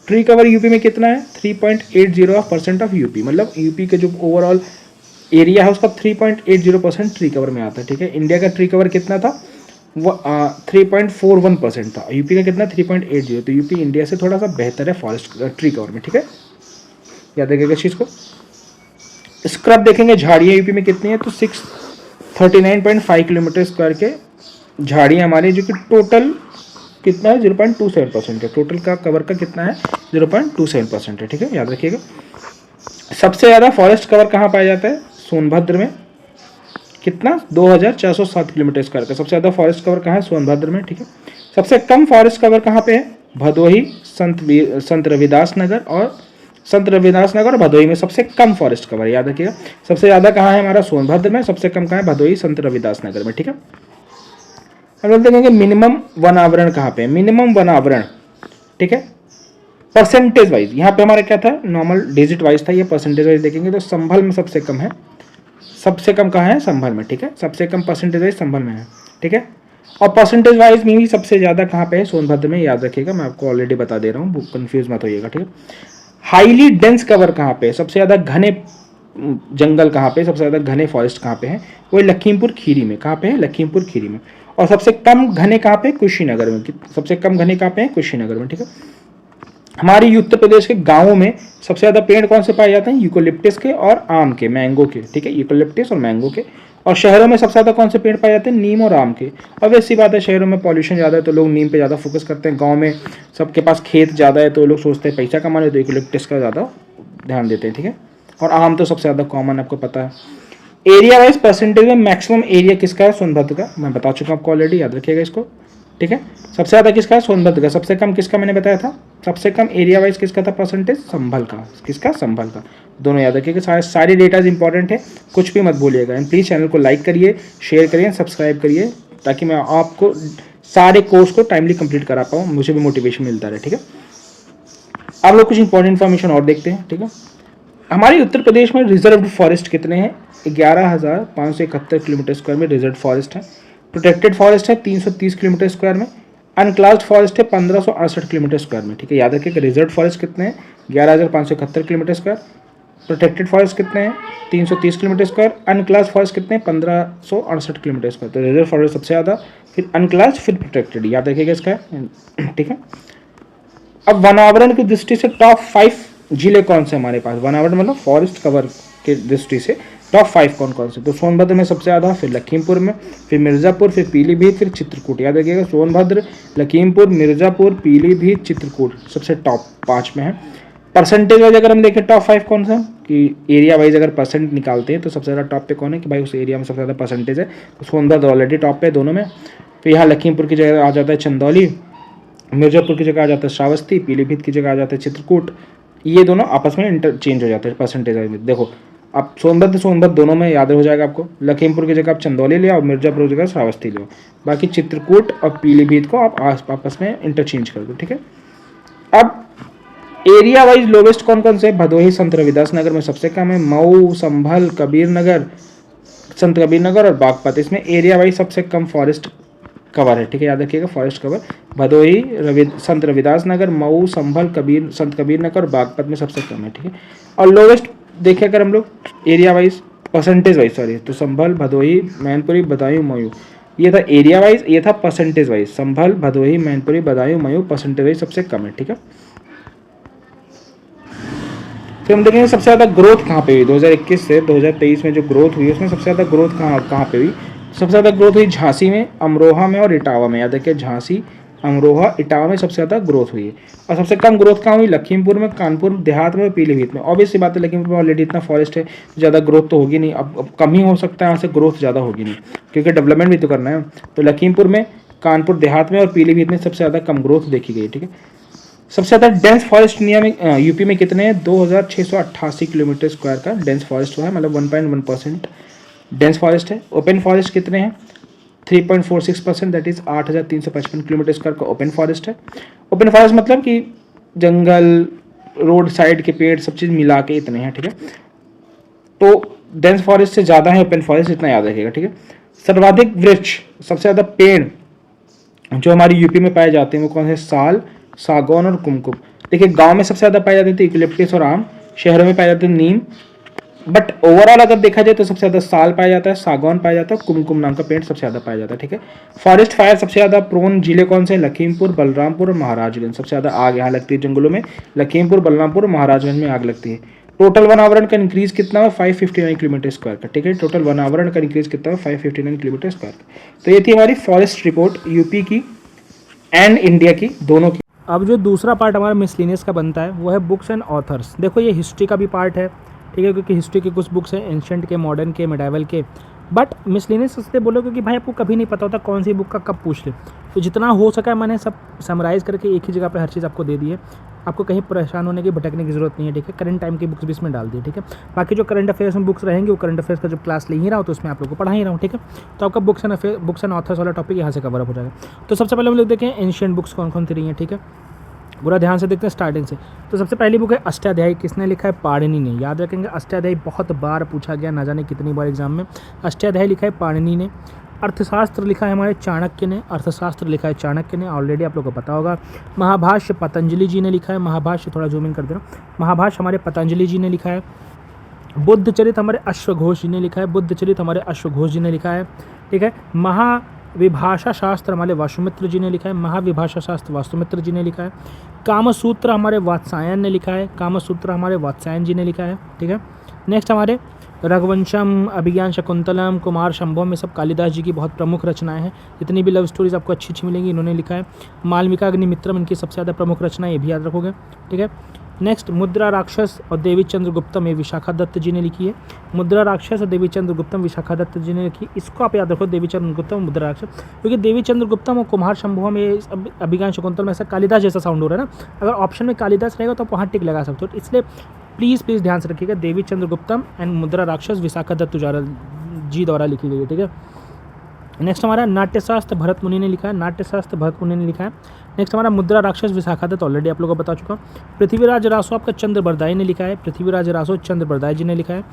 ट्री कवर यूपी में कितना है 3.80% ऑफ यूपी, मतलब यूपी के जो ओवरऑल एरिया है उसका 3.80% ट्री कवर में आता है, ठीक है। इंडिया का ट्री कवर कितना था वो 3.41% था, यूपी का कितना 3.80, तो यूपी इंडिया से थोड़ा सा बेहतर है फॉरेस्ट ट्री कवर में, ठीक है। याद रखिएगा इस चीज़ को। स्क्रब देखेंगे झाड़ियाँ यूपी में कितनी है तो 639.5 किलोमीटर स्क्वायर के झाड़ियाँ हमारी, जो कि टोटल कितना है 0.27% है, टोटल का कवर का कितना है 0.27% है, ठीक है, याद रखिएगा। सबसे ज़्यादा फॉरेस्ट कवर कहाँ पाया जाता है सोनभद्र में, कितना 2407 किलोमीटर स्क्वायर का सबसे ज़्यादा फॉरेस्ट कवर कहाँ है सोनभद्र में, ठीक है। सबसे कम फॉरेस्ट कवर कहाँ पे है भदोही, संत रविदास नगर और भदोही में सबसे कम फॉरेस्ट कवर, याद रखिएगा। सबसे ज़्यादा कहाँ है हमारा सोनभद्र में, सबसे कम कहाँ है भदोही संत रविदास नगर में, ठीक है। अब हम देखेंगे मिनिमम वन आवरण कहाँ पे है, मिनिमम वन आवरण, ठीक है, परसेंटेज वाइज। यहाँ पे हमारा क्या था नॉर्मल डिजिट वाइज था, ये परसेंटेज वाइज देखेंगे तो संभल में सबसे कम है, सबसे कम कहाँ है संभल में, ठीक है, सबसे कम परसेंटेज वाइज संभल में है, ठीक है। और परसेंटेज वाइज में भी सबसे ज़्यादा कहाँ पे है सोनभद्र में, याद रखिएगा, मैं आपको ऑलरेडी बता दे रहा हूँ, कंफ्यूज मत होइएगा, ठीक है। हाईली डेंस कवर कहाँ पे है, सबसे ज़्यादा घने जंगल कहाँ पे, सबसे ज़्यादा घने फॉरेस्ट कहाँ पे है, वो लखीमपुर खीरी में, कहाँ पे है लखीमपुर खीरी में। और सबसे कम घने कहाँ पे कुशीनगर में, सबसे कम घने कहाँ पे है कुशीनगर में, ठीक है। हमारी उत्तर प्रदेश के गांवों में सबसे ज़्यादा पेड़ कौन से पाए जाते हैं यूकोलिप्टस के और आम के, मैंगो के, ठीक है, यूकोलिप्टस और मैंगो के। और शहरों में सबसे ज़्यादा कौन से पेड़ पाए जाते हैं नीम और आम के। अब ऐसी बात है शहरों में पॉल्यूशन ज़्यादा है तो लोग नीम पे ज़्यादा फोकस करते हैं, गाँव में सबके पास खेत ज़्यादा है तो लोग सोचते हैं पैसा कमाने तो यूकोलिप्टस का ज़्यादा ध्यान देते हैं, ठीक है। और आम तो सबसे ज़्यादा कॉमन आपको पता है। एरिया वाइज परसेंटेज में मैक्सिमम एरिया किसका है सोनभद्र का, मैं बता चुका हूँ आपको ऑलरेडी, याद रखिएगा इसको, ठीक है। सबसे ज़्यादा किसका है सोनभद्र का, सबसे कम किसका मैंने बताया था, सबसे कम एरिया वाइज किसका था परसेंटेज संभल का, किसका संभल का, दोनों याद रखिएगा। सारी डेटाज इंपॉर्टेंट है, कुछ भी मत भूलिएगा। एंड प्लीज़ चैनल को लाइक करिए, शेयर करिए, सब्सक्राइब करिए, ताकि मैं आपको सारे कोर्स को टाइमली कंप्लीट करा पाऊँ, मुझे भी मोटिवेशन मिलता रहे, ठीक है। आप लोग कुछ इंपॉर्टेंट इन्फॉर्मेशन और देखते हैं, ठीक है। हमारे उत्तर प्रदेश में रिजर्व फॉरेस्ट कितने हैं 11,571 किलोमीटर स्क्वायर में रिजर्व फॉरेस्ट है। प्रोटेक्टेड फॉरेस्ट है 330 किलोमीटर स्क्वायर में। अनक्लास्ड फॉरेस्ट है 1568 किलोमीटर स्क्वायर में, ठीक है, याद रखिए कि रिजर्व फॉरेस्ट कितने हैं 11,571 किलोमीटर स्क्वायर। प्रोटेक्टेड फॉरेस्ट कितने हैं 330 किलोमीटर स्क्वायर। अनक्लास्ड फॉरेस्ट कितने हैं 1568 किलोमीटर स्क्वायर। तो रिजर्व फॉरेस्ट सबसे ज़्यादा, फिर अनक्लास्ड, फिर प्रोटेक्टेड, याद रखिएगा इसका, ठीक है। अब वनावरण की दृष्टि से टॉप 5 जिले कौन से हमारे पास, वनावरण मतलब फॉरेस्ट कवर की दृष्टि से टॉप 5 कौन कौन से, तो सोनभद्र में सबसे ज़्यादा, फिर लखीमपुर में, फिर मिर्ज़ापुर, फिर पीलीभीत, फिर चित्रकूट, याद रखिएगा सोनभद्र, लखीमपुर, मिर्ज़ापुर, पीलीभीत, चित्रकूट सबसे टॉप 5 में है। परसेंटेज वाइज अगर हम देखें टॉप 5 कौन सा, कि एरिया वाइज अगर परसेंट निकालते हैं तो सबसे ज़्यादा टॉप पे कौन है कि भाई उस एरिया में सबसे ज़्यादा परसेंटेज है, तो सोनभद्र ऑलरेडी टॉप पे दोनों में। फिर यहाँ लखीमपुर की जगह आ जाता है चंदौली, मिर्ज़ापुर की जगह आ जाता है श्रावस्ती, पीलीभीत की जगह आ जाता है चित्रकूट, ये दोनों आपस में इंटरचेंज हो जाते हैं परसेंटेज में। देखो आप सोनभद्र दोनों में याद हो जाएगा आपको, लखीमपुर की जगह आप चंदौली ले आओ, मिर्ज़ापुर की जगह श्रावस्ती ले आओ, बाकी चित्रकूट और पीलीभीत को आप आपस में इंटरचेंज कर दो, ठीक है। अब एरिया वाइज लोवेस्ट कौन कौन से, भदोही संत रविदास नगर में सबसे कम है, मऊ, संभल, कबीर नगर, संत कबीर नगर और बागपत, इसमें एरिया वाइज सबसे कम फॉरेस्ट कवर है, ठीक है, याद रखिएगा फॉरेस्ट कवर भदोही, संत रविदास नगर, मऊ, संभल, संत कबीर नगर, बागपत में सबसे कम है, ठीक है। और लोवेस्ट देखें अगर हम लोग area wise percentage wise, sorry, तो संभल, भदोही, मैनपुरी, बदायूं, मयू, ये था एरिया वाइज, ये था percentage wise, Sambhal, Bhadohi, Mainpuri, Budaun, Mau percentage wise सबसे कम है, ठीक है। फिर हम देखेंगे सबसे ज़्यादा ग्रोथ कहाँ पे हुई 2021 से 2023 में जो ग्रोथ हुई उसमें सबसे ज़्यादा ग्रोथ कहाँ पे हुई, सबसे ज़्यादा ग्रोथ हुई झांसी में, अमरोहा में और इटावा में, याद रखिए झांसी, अमरोहा, इटावा में सबसे ज़्यादा ग्रोथ हुई है। और सबसे कम ग्रोथ कहाँ हुई लखीमपुर में, कानपुर देहात में, पीलीभीत में। ऑब्वियसली बात है लखीमपुर में ऑलरेडी इतना फॉरेस्ट है, ज़्यादा ग्रोथ तो होगी नहीं, अब कम ही हो सकता है, यहाँ से ग्रोथ ज़्यादा होगी नहीं क्योंकि डेवलपमेंट भी तो करना है। तो लखीमपुर में, कानपुर देहात में और पीलीभीत में सबसे ज़्यादा कम ग्रोथ देखी गई, ठीक है। सबसे ज़्यादा डेंस फॉरेस्ट इंडिया में यूपी में कितने हैं 2688 किलोमीटर स्क्वायर का डेंस फॉरेस्ट हुआ है, मतलब 1.1% डेंस फॉरेस्ट है। ओपन फॉरेस्ट कितने हैं 3.46%, दैट इज 8355 किलोमीटर स्क्वायर का ओपन फॉरेस्ट है। ओपन फॉरेस्ट मतलब कि जंगल, रोड साइड के पेड़ सब चीज़ मिला के इतने हैं, ठीक है। तो डेंस फॉरेस्ट से ज़्यादा है ओपन फॉरेस्ट, इतना याद रखिएगा, ठीक है। सर्वाधिक वृक्ष, सबसे ज़्यादा पेड़ जो हमारी यूपी में पाए जाते हैं वो कौन से? साल, सागौन और कुमकुम। देखिए गांव में सबसे ज़्यादा पाए जाते थे यूकेलिप्टस और आम, शहरों में पाए जाते हैं नीम, बट ओवरऑल अगर देखा जाए तो सबसे ज़्यादा साल पाया जाता है, सागौन पाया जाता है, कुमकुम नाम का पेड़ सबसे ज़्यादा पाया जाता है। ठीक है, फॉरेस्ट फायर सबसे ज़्यादा प्रोन जिले कौन से? लखीमपुर, बलरामपुर और महाराजगंज। सबसे ज़्यादा आग यहाँ लगती है जंगलों में, लखीमपुर, बलरामपुर और महाराजगंज में आग लगती है। टोटल वन आवरण का इंक्रीज कितना है? 559 किलोमीटर स्क्वायर का। ठीक है, टोटल वन आवरण का इंक्रीज कितना है? 559 किलोमीटर स्क्वायर का। तो ये थी हमारी फॉरेस्ट रिपोर्ट यूपी की एंड इंडिया की, दोनों की। अब जो दूसरा पार्ट हमारा मिसलिनियस का बनता है वो है बुक्स एंड ऑथर्स। देखो ये हिस्ट्री का भी पार्ट है, ठीक है, क्योंकि हिस्ट्री के कुछ बुक्स हैं, एंशिएंट के, मॉडर्न के, मेडाइवल के, बट मिसलिनियस इसलिए बोलो क्योंकि भाई आपको कभी नहीं पता होता कौन सी बुक का कब पूछ ले। तो जितना हो सका मैंने सब समराइज करके एक ही जगह पे हर चीज़ आपको दे दी है, आपको कहीं परेशान होने की, भटकने की जरूरत नहीं है। ठीक है, करंट टाइम की बुक्स भी इसमें डाल दी है। ठीक है, बाकी जो करंट अफेयर्स में बुक्स रहेंगे वो करंट अफेयर्स का जब क्लास ले ही रहा हूँ तो उसमें आप लोग को पढ़ा ही रहा हूँ। ठीक है, तो आपका बुक्स एंड ऑथर्स वाला टॉपिक यहाँ से कवर अप हो जाएगा। तो सबसे पहले हम लोग देखें एंशिएंट बुक्स कौन कौन सी रही हैं। ठीक है, पूरा ध्यान से देखते हैं स्टार्टिंग से। तो सबसे पहली बुक है अष्टाध्यायी। किसने लिखा है? पाणिनि ने। याद रखेंगे अष्टाध्यायी बहुत बार पूछा गया, ना जाने कितनी बार एग्जाम में। अष्टाध्यायी लिखा है पाणिनि ने। अर्थशास्त्र लिखा है हमारे चाणक्य ने। अर्थशास्त्र लिखा है चाणक्य ने, ऑलरेडी आप लोग को पता होगा। महाभाष्य पतंजलि जी ने लिखा है। महाभाष्य थोड़ा जूम इन कर दे रहा हूँ। महाभाष्य हमारे पतंजलि जी ने लिखा है। बुद्ध चरित हमारे अश्वघोष जी ने लिखा है। बुद्ध चरित हमारे अश्वघोष जी ने लिखा है। ठीक है, महाविभाषा शास्त्र हमारे वासुमित्र जी ने लिखा है। महाविभाषा शास्त्र वासुमित्र जी ने लिखा है। कामसूत्र हमारे वात्सायन ने लिखा है। कामसूत्र हमारे वात्सायन जी ने लिखा है। ठीक है, नेक्स्ट हमारे रघुवंशम, अभिज्ञान शाकुंतलम, कुमार शंभव में सब कालिदास जी की बहुत प्रमुख रचनाएं हैं। जितनी भी लव स्टोरीज आपको अच्छी अच्छी मिलेंगी इन्होंने लिखा है। मालविका अग्निमित्रम इनकी सबसे ज़्यादा प्रमुख रचना, ये भी याद रखोगे। ठीक है, नेक्स्ट मुद्रा राक्षस और देवी चंद्र गुप्तम, ये विशाखा दत्त जी ने लिखी है। मुद्रा राक्षस और देवी चंद्र गुप्तम विशाखा दत्त जी ने लिखी। इसको आप याद रखो, देवी चंद्र गुप्तम मुद्रा राक्षस, क्योंकि देवी चंद्र गुप्तम और कुमार शंभुआ में अभिज्ञान शाकुंतलम में ऐसा कालिदास जैसा साउंड हो रहा है ना। अगर ऑप्शन में कालिदास रहेगा तो आप वहाँ टिक लगा सकते हो। इसलिए प्लीज़ ध्यान से रखिएगा, देवी चंद्र गुप्तम एंड मुद्रा राक्षस विशाखा दत्त जी द्वारा लिखी गई है। ठीक है, नेक्स्ट हमारा नाट्यशास्त्र भरत मुनि ने लिखा है। नाट्यशास्त्र भरत मुनि ने लिखा है। नेक्स्ट हमारा मुद्रा राक्षस विशाखा दत्त, ऑलरेडी आप लोगों को बता चुका। पृथ्वीराज रासो आपका चंद्र बरदाई ने लिखा है। पृथ्वीराज रासो चंद्र बरदाई जी ने लिखा है।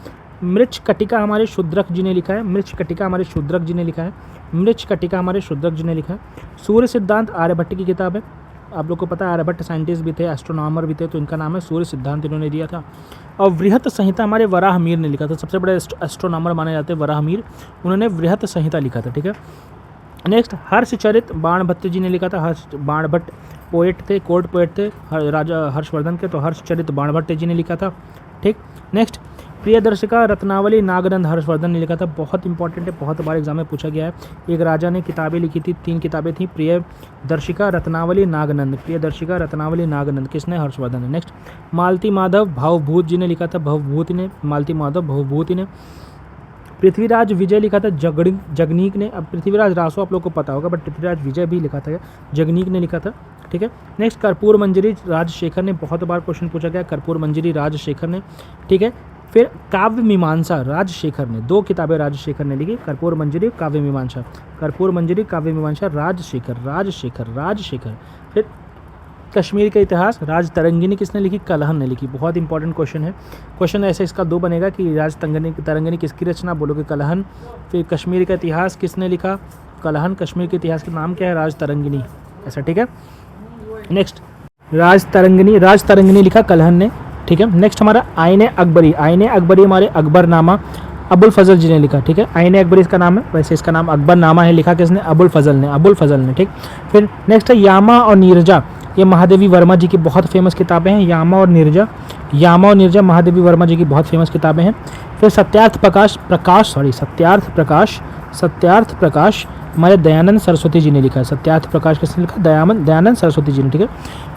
मृच कटिका हमारे शूद्रक जी ने लिखा है। मृच कटिका हमारे शूद्रक जी ने लिखा है। मृच कटिका हमारे शूद्रक जी ने लिखा है। सूर्य सिद्धांत आर्यभट्ट की किताब है। आप लोग को पता है आर्यभट्ट साइंटिस्ट भी थे, एस्ट्रोनॉमर भी थे, तो इनका नाम है सूर्य सिद्धांत, इन्होंने दिया था। और वृहत संहिता हमारे वराहमीर ने लिखा था। सबसे बड़े एस्ट्रोनॉमर माने जाते हैं वराहमीर, उन्होंने वृहत संहिता लिखा था। ठीक है, नेक्स्ट हर्षचरित बाणभट्ट जी ने लिखा था। बाणभट्ट पोएट थे, कोर्ट पोएट थे राजा हर्षवर्धन के, तो हर्षचरित बाणभट्ट जी ने लिखा था। ठीक, नेक्स्ट प्रियदर्शिका रत्नावली नागनंद हर्षवर्धन ने लिखा था। बहुत इंपॉर्टेंट है, बहुत बार एग्जाम में पूछा गया है। एक राजा ने किताबें लिखी थी, 3 किताबें थी, प्रियदर्शिका रत्नावली नागनंद। प्रियदर्शिका रत्नावली नागनंद किसने? हर्षवर्धन ने। नेक्स्ट मालती माधव भावभूत जी ने लिखा था। भवभूति ने, मालती माधव भवभूति ने। पृथ्वीराज विजय लिखा था जगनीक ने। अब पृथ्वीराज रासो आप लोग को पता होगा, बट पृथ्वीराज विजय भी लिखा था, जगनीक ने लिखा था। ठीक है, नेक्स्ट कर्पूर मंजरी राजशेखर ने, बहुत बार क्वेश्चन पूछा गया, कर्पूर मंजरी राजशेखर ने। ठीक है, फिर काव्य मीमांसा राजशेखर ने, 2 किताबें राजशेखर ने लिखी, कर्पूर मंजरी काव्य मीमांसा। कर्पूर मंजरी काव्य मीमांसा राजशेखर। फिर कश्मीर का इतिहास राज तरंगिनी किसने लिखी? कलहन ने लिखी। बहुत इंपॉर्टेंट क्वेश्चन है। क्वेश्चन ऐसे इसका 2 बनेगा कि राज तरंगिनी किसकी रचना, बोलोगे कलहन। फिर कश्मीर का इतिहास किसने लिखा? कलहन। कश्मीर के इतिहास का नाम क्या है? राज तरंगिनी, ऐसा। ठीक है, नेक्स्ट राज तरंगिनी लिखा कलहन ने। ठीक है, नेक्स्ट हमारा आईने अकबरी हमारे अकबरनामा अबुल फजल जी ने लिखा। ठीक है, आईने अकबरी इसका नाम है, वैसे इसका नाम अकबरनामा है, लिखा किसने? अबुल फजल ने। ठीक, फिर नेक्स्ट है यामा और नीरजा, ये महादेवी वर्मा जी की बहुत फेमस किताबें हैं। यामा और नीरजा महादेवी वर्मा जी की बहुत फेमस किताबें हैं। फिर सत्यार्थ प्रकाश हमारे दयानंद सरस्वती जी ने लिखा है। सत्यार्थ प्रकाश किसने लिखा? दयानंद सरस्वती जी ने। ठीक है,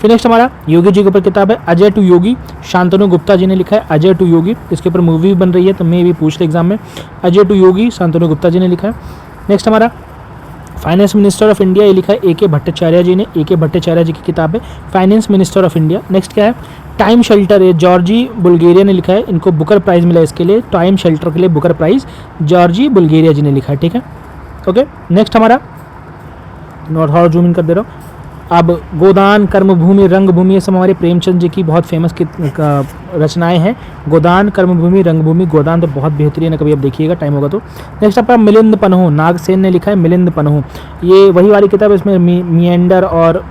फिर नेक्स्ट हमारा योगी जी के ऊपर किताब है अजय टू योगी, शांतनु गुप्ता जी ने लिखा है। अजय टू योगी, इसके ऊपर मूवी बन रही है, तो मैं भी पूछ ले एग्जाम में। अजय टू योगी शांतनु गुप्ता जी ने लिखा है। नेक्स्ट हमारा फाइनेंस मिनिस्टर ऑफ इंडिया, ये लिखा है ए के भट्टाचार्य जी ने। ए के भट्टाचार्य जी की किताब है finance minister of India. Next क्या है? टाइम शेल्टर, ये जॉर्जी बुल्गेरिया ने लिखा है, इनको बुकर प्राइज मिला इसके लिए, टाइम शेल्टर के लिए बुकर प्राइज जॉर्जी बुल्गेरिया जी ने लिखा है। ठीक है, ओके, नेक्स्ट हमारा नॉर्थ और जूम इन कर दे रहा हूँ। अब गोदान, कर्मभूमि, रंगभूमि, ये सब हमारे प्रेमचंद जी की बहुत फेमस रचनाएं हैं। गोदान, कर्मभूमि, रंगभूमि। गोदान तो बहुत बेहतरीन है, कभी आप देखिएगा टाइम होगा तो। नेक्स्ट आपका मिलिंद पन्हो, नागसेन ने लिखा है मिलिंद पन्हो। ये वही वाली किताब है, इसमें मियंडर और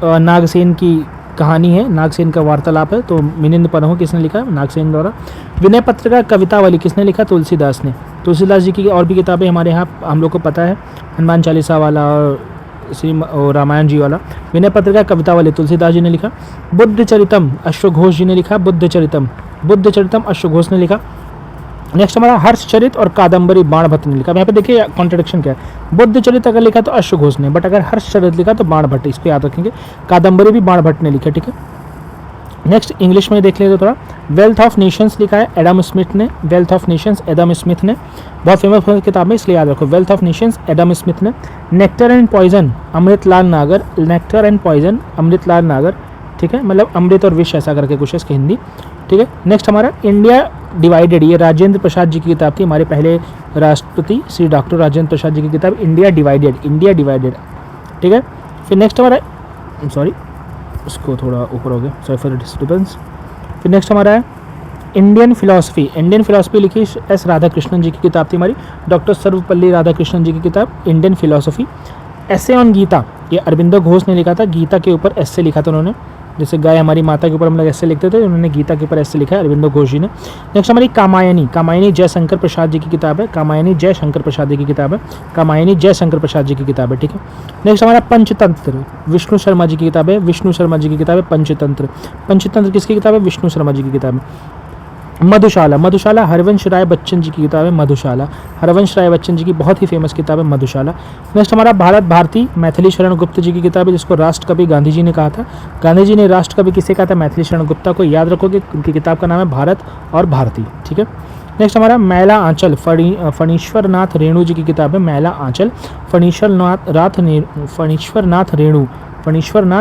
नागसेन की कहानी है, नागसेन का वार्तालाप है। तो मिलिंद पन्हो किसने लिखा है? नागसेन द्वारा। विनय पत्रिका कवितावली किसने लिखा? तुलसीदास ने। तुलसीदास जी की और भी किताबें हमारे यहाँ हम लोग को पता है, हनुमान चालीसा वाला और रामायण जी वाला। विनय पत्रिका कवितावली तुलसीदास जी ने लिखा। बुद्ध चरितम अश्व घोष जी ने लिखा। बुद्ध चरितम अश्व घोष ने लिखा। नेक्स्ट हमारा हर्षचरित और कादम्बरी बाणभट्ट ने लिखा। यहाँ पे देखिए कॉन्ट्रडिक्शन क्या है, बुद्ध चरित अगर लिखा तो अश्व घोष ने, बट अगर हर्षचरित लिखा तो बाणभट्ट, इसको याद रखेंगे। कादम्बरी भी बाणभट्ट ने लिखा, ठीक है। नेक्स्ट इंग्लिश में देख लेते थोड़ा। वेल्थ ऑफ नेशंस लिखा है एडम स्मिथ ने। Wealth of Nations Adam Smith ने, बहुत फेमस किताब है इसलिए याद रखो। Wealth of Nations Adam Smith ने। नेक्टर एंड पॉइजन अमृतलाल नागर। नेक्टर एंड पॉइजन अमृतलाल नागर, ठीक है, मतलब अमृत और विष ऐसा करके कुछ है इसकी हिंदी, ठीक है। नेक्स्ट हमारा इंडिया डिवाइडेड, ये राजेंद्र प्रसाद जी की किताब थी, हमारे पहले राष्ट्रपति श्री डॉक्टर राजेंद्र प्रसाद जी की किताब इंडिया डिवाइडेड, ठीक है। फिर नेक्स्ट हमारा, सॉरी उसको थोड़ा ऊपर हो गया, सॉरी फॉर डिस्टर्बेंस। फिर नेक्स्ट हमारा है इंडियन फिलोसफी लिखी एस राधाकृष्णन जी की किताब थी हमारी, डॉक्टर सर्वपल्ली राधाकृष्णन जी की किताब Indian philosophy. Essay on Gita, ये अरविंदो घोष ने लिखा था, गीता के ऊपर एसे लिखा था उन्होंने, जैसे गाय हमारी माता के ऊपर हम लोग ऐसे लिखते थे, उन्होंने गीता के ऊपर ऐसे लिखा है अरविंदो घोष जी ने। नेक्स्ट हमारी कामायनी जयशंकर प्रसाद जी की किताब है। कामायनी जयशंकर प्रसाद जी की किताब है, ठीक है। नेक्स्ट हमारा पंचतंत्र, विष्णु शर्मा जी की किताब है। पंचतंत्र किसकी किताब है? विष्णु शर्मा जी की किताब है। मधुशाला हरवंश राय बच्चन जी की किताब है। हरवंश राय बच्चन जी की बहुत ही फेमस किताब है मधुशाला। नेक्स्ट हमारा भारत भारती, मैथिली शरण गुप्त जी की किताब है, जिसको राष्ट्रकवि गांधी जी ने कहा था। गांधी जी ने राष्ट्रकवि किसे कहा था? मैथिली शरण गुप्ता को। याद रखोगे उनकी किताब का नाम है भारत और भारती, ठीक है। नेक्स्ट हमारा मैला आंचल, फणीश्वरनाथ रेणु जी की किताब है मैला आंचल। फणीश्वरनाथ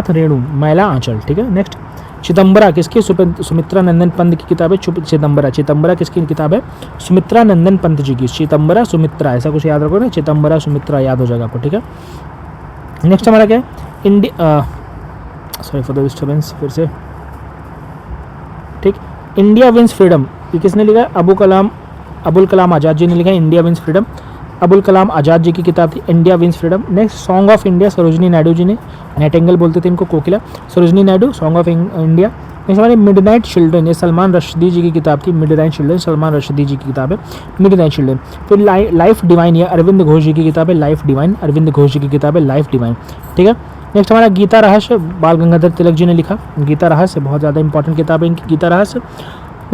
रेणु मैला आंचल, ठीक है। नेक्स्ट चिदम्बरा किसकी? सुमित्रा नंदन पंत की किताब है चिदम्बरा किसकी किताब है? सुमित्रा नंदन पंत जी की। चिदम्बरा सुमित्रा ऐसा कुछ याद रखो ना, चिदम्बरा सुमित्रा याद हो जाएगा आपको, ठीक है। नेक्स्ट हमारा क्या है? सॉरी फॉर द डिस्टर्बेंस, फिर से, ठीक। इंडिया विंस फ्रीडम, ये किसने लिखा है? अबुल कलाम आज़ाद जी ने लिखा है India wins freedom. Abul Kalam Azad ji की किताब थी India wins freedom. Next song of India, Sarojini Naidu ji ने, नाइटिंगेल बोलते थे इनको, कोकिला, Sarojini Naidu, song of India. Next हमारे मिडनाइट चिल्ड्रन, ये सलमान रश्दी जी की किताब थी। मिडनाइट चिल्ड्रन सलमान रश्दी जी की किताब है मिडनाइट चिल्ड्रन। फिर लाइफ डिवाइन, ये अरविंद घोष जी की किताब है लाइफ डिवाइन, ठीक है। नेक्स्ट हमारा गीता रहस्य, बाल गंगाधर तिलक जी ने लिखा गीता रहस्य, बहुत ज़्यादा इंपॉर्टेंट किताब है इनकी गीता रहस्य।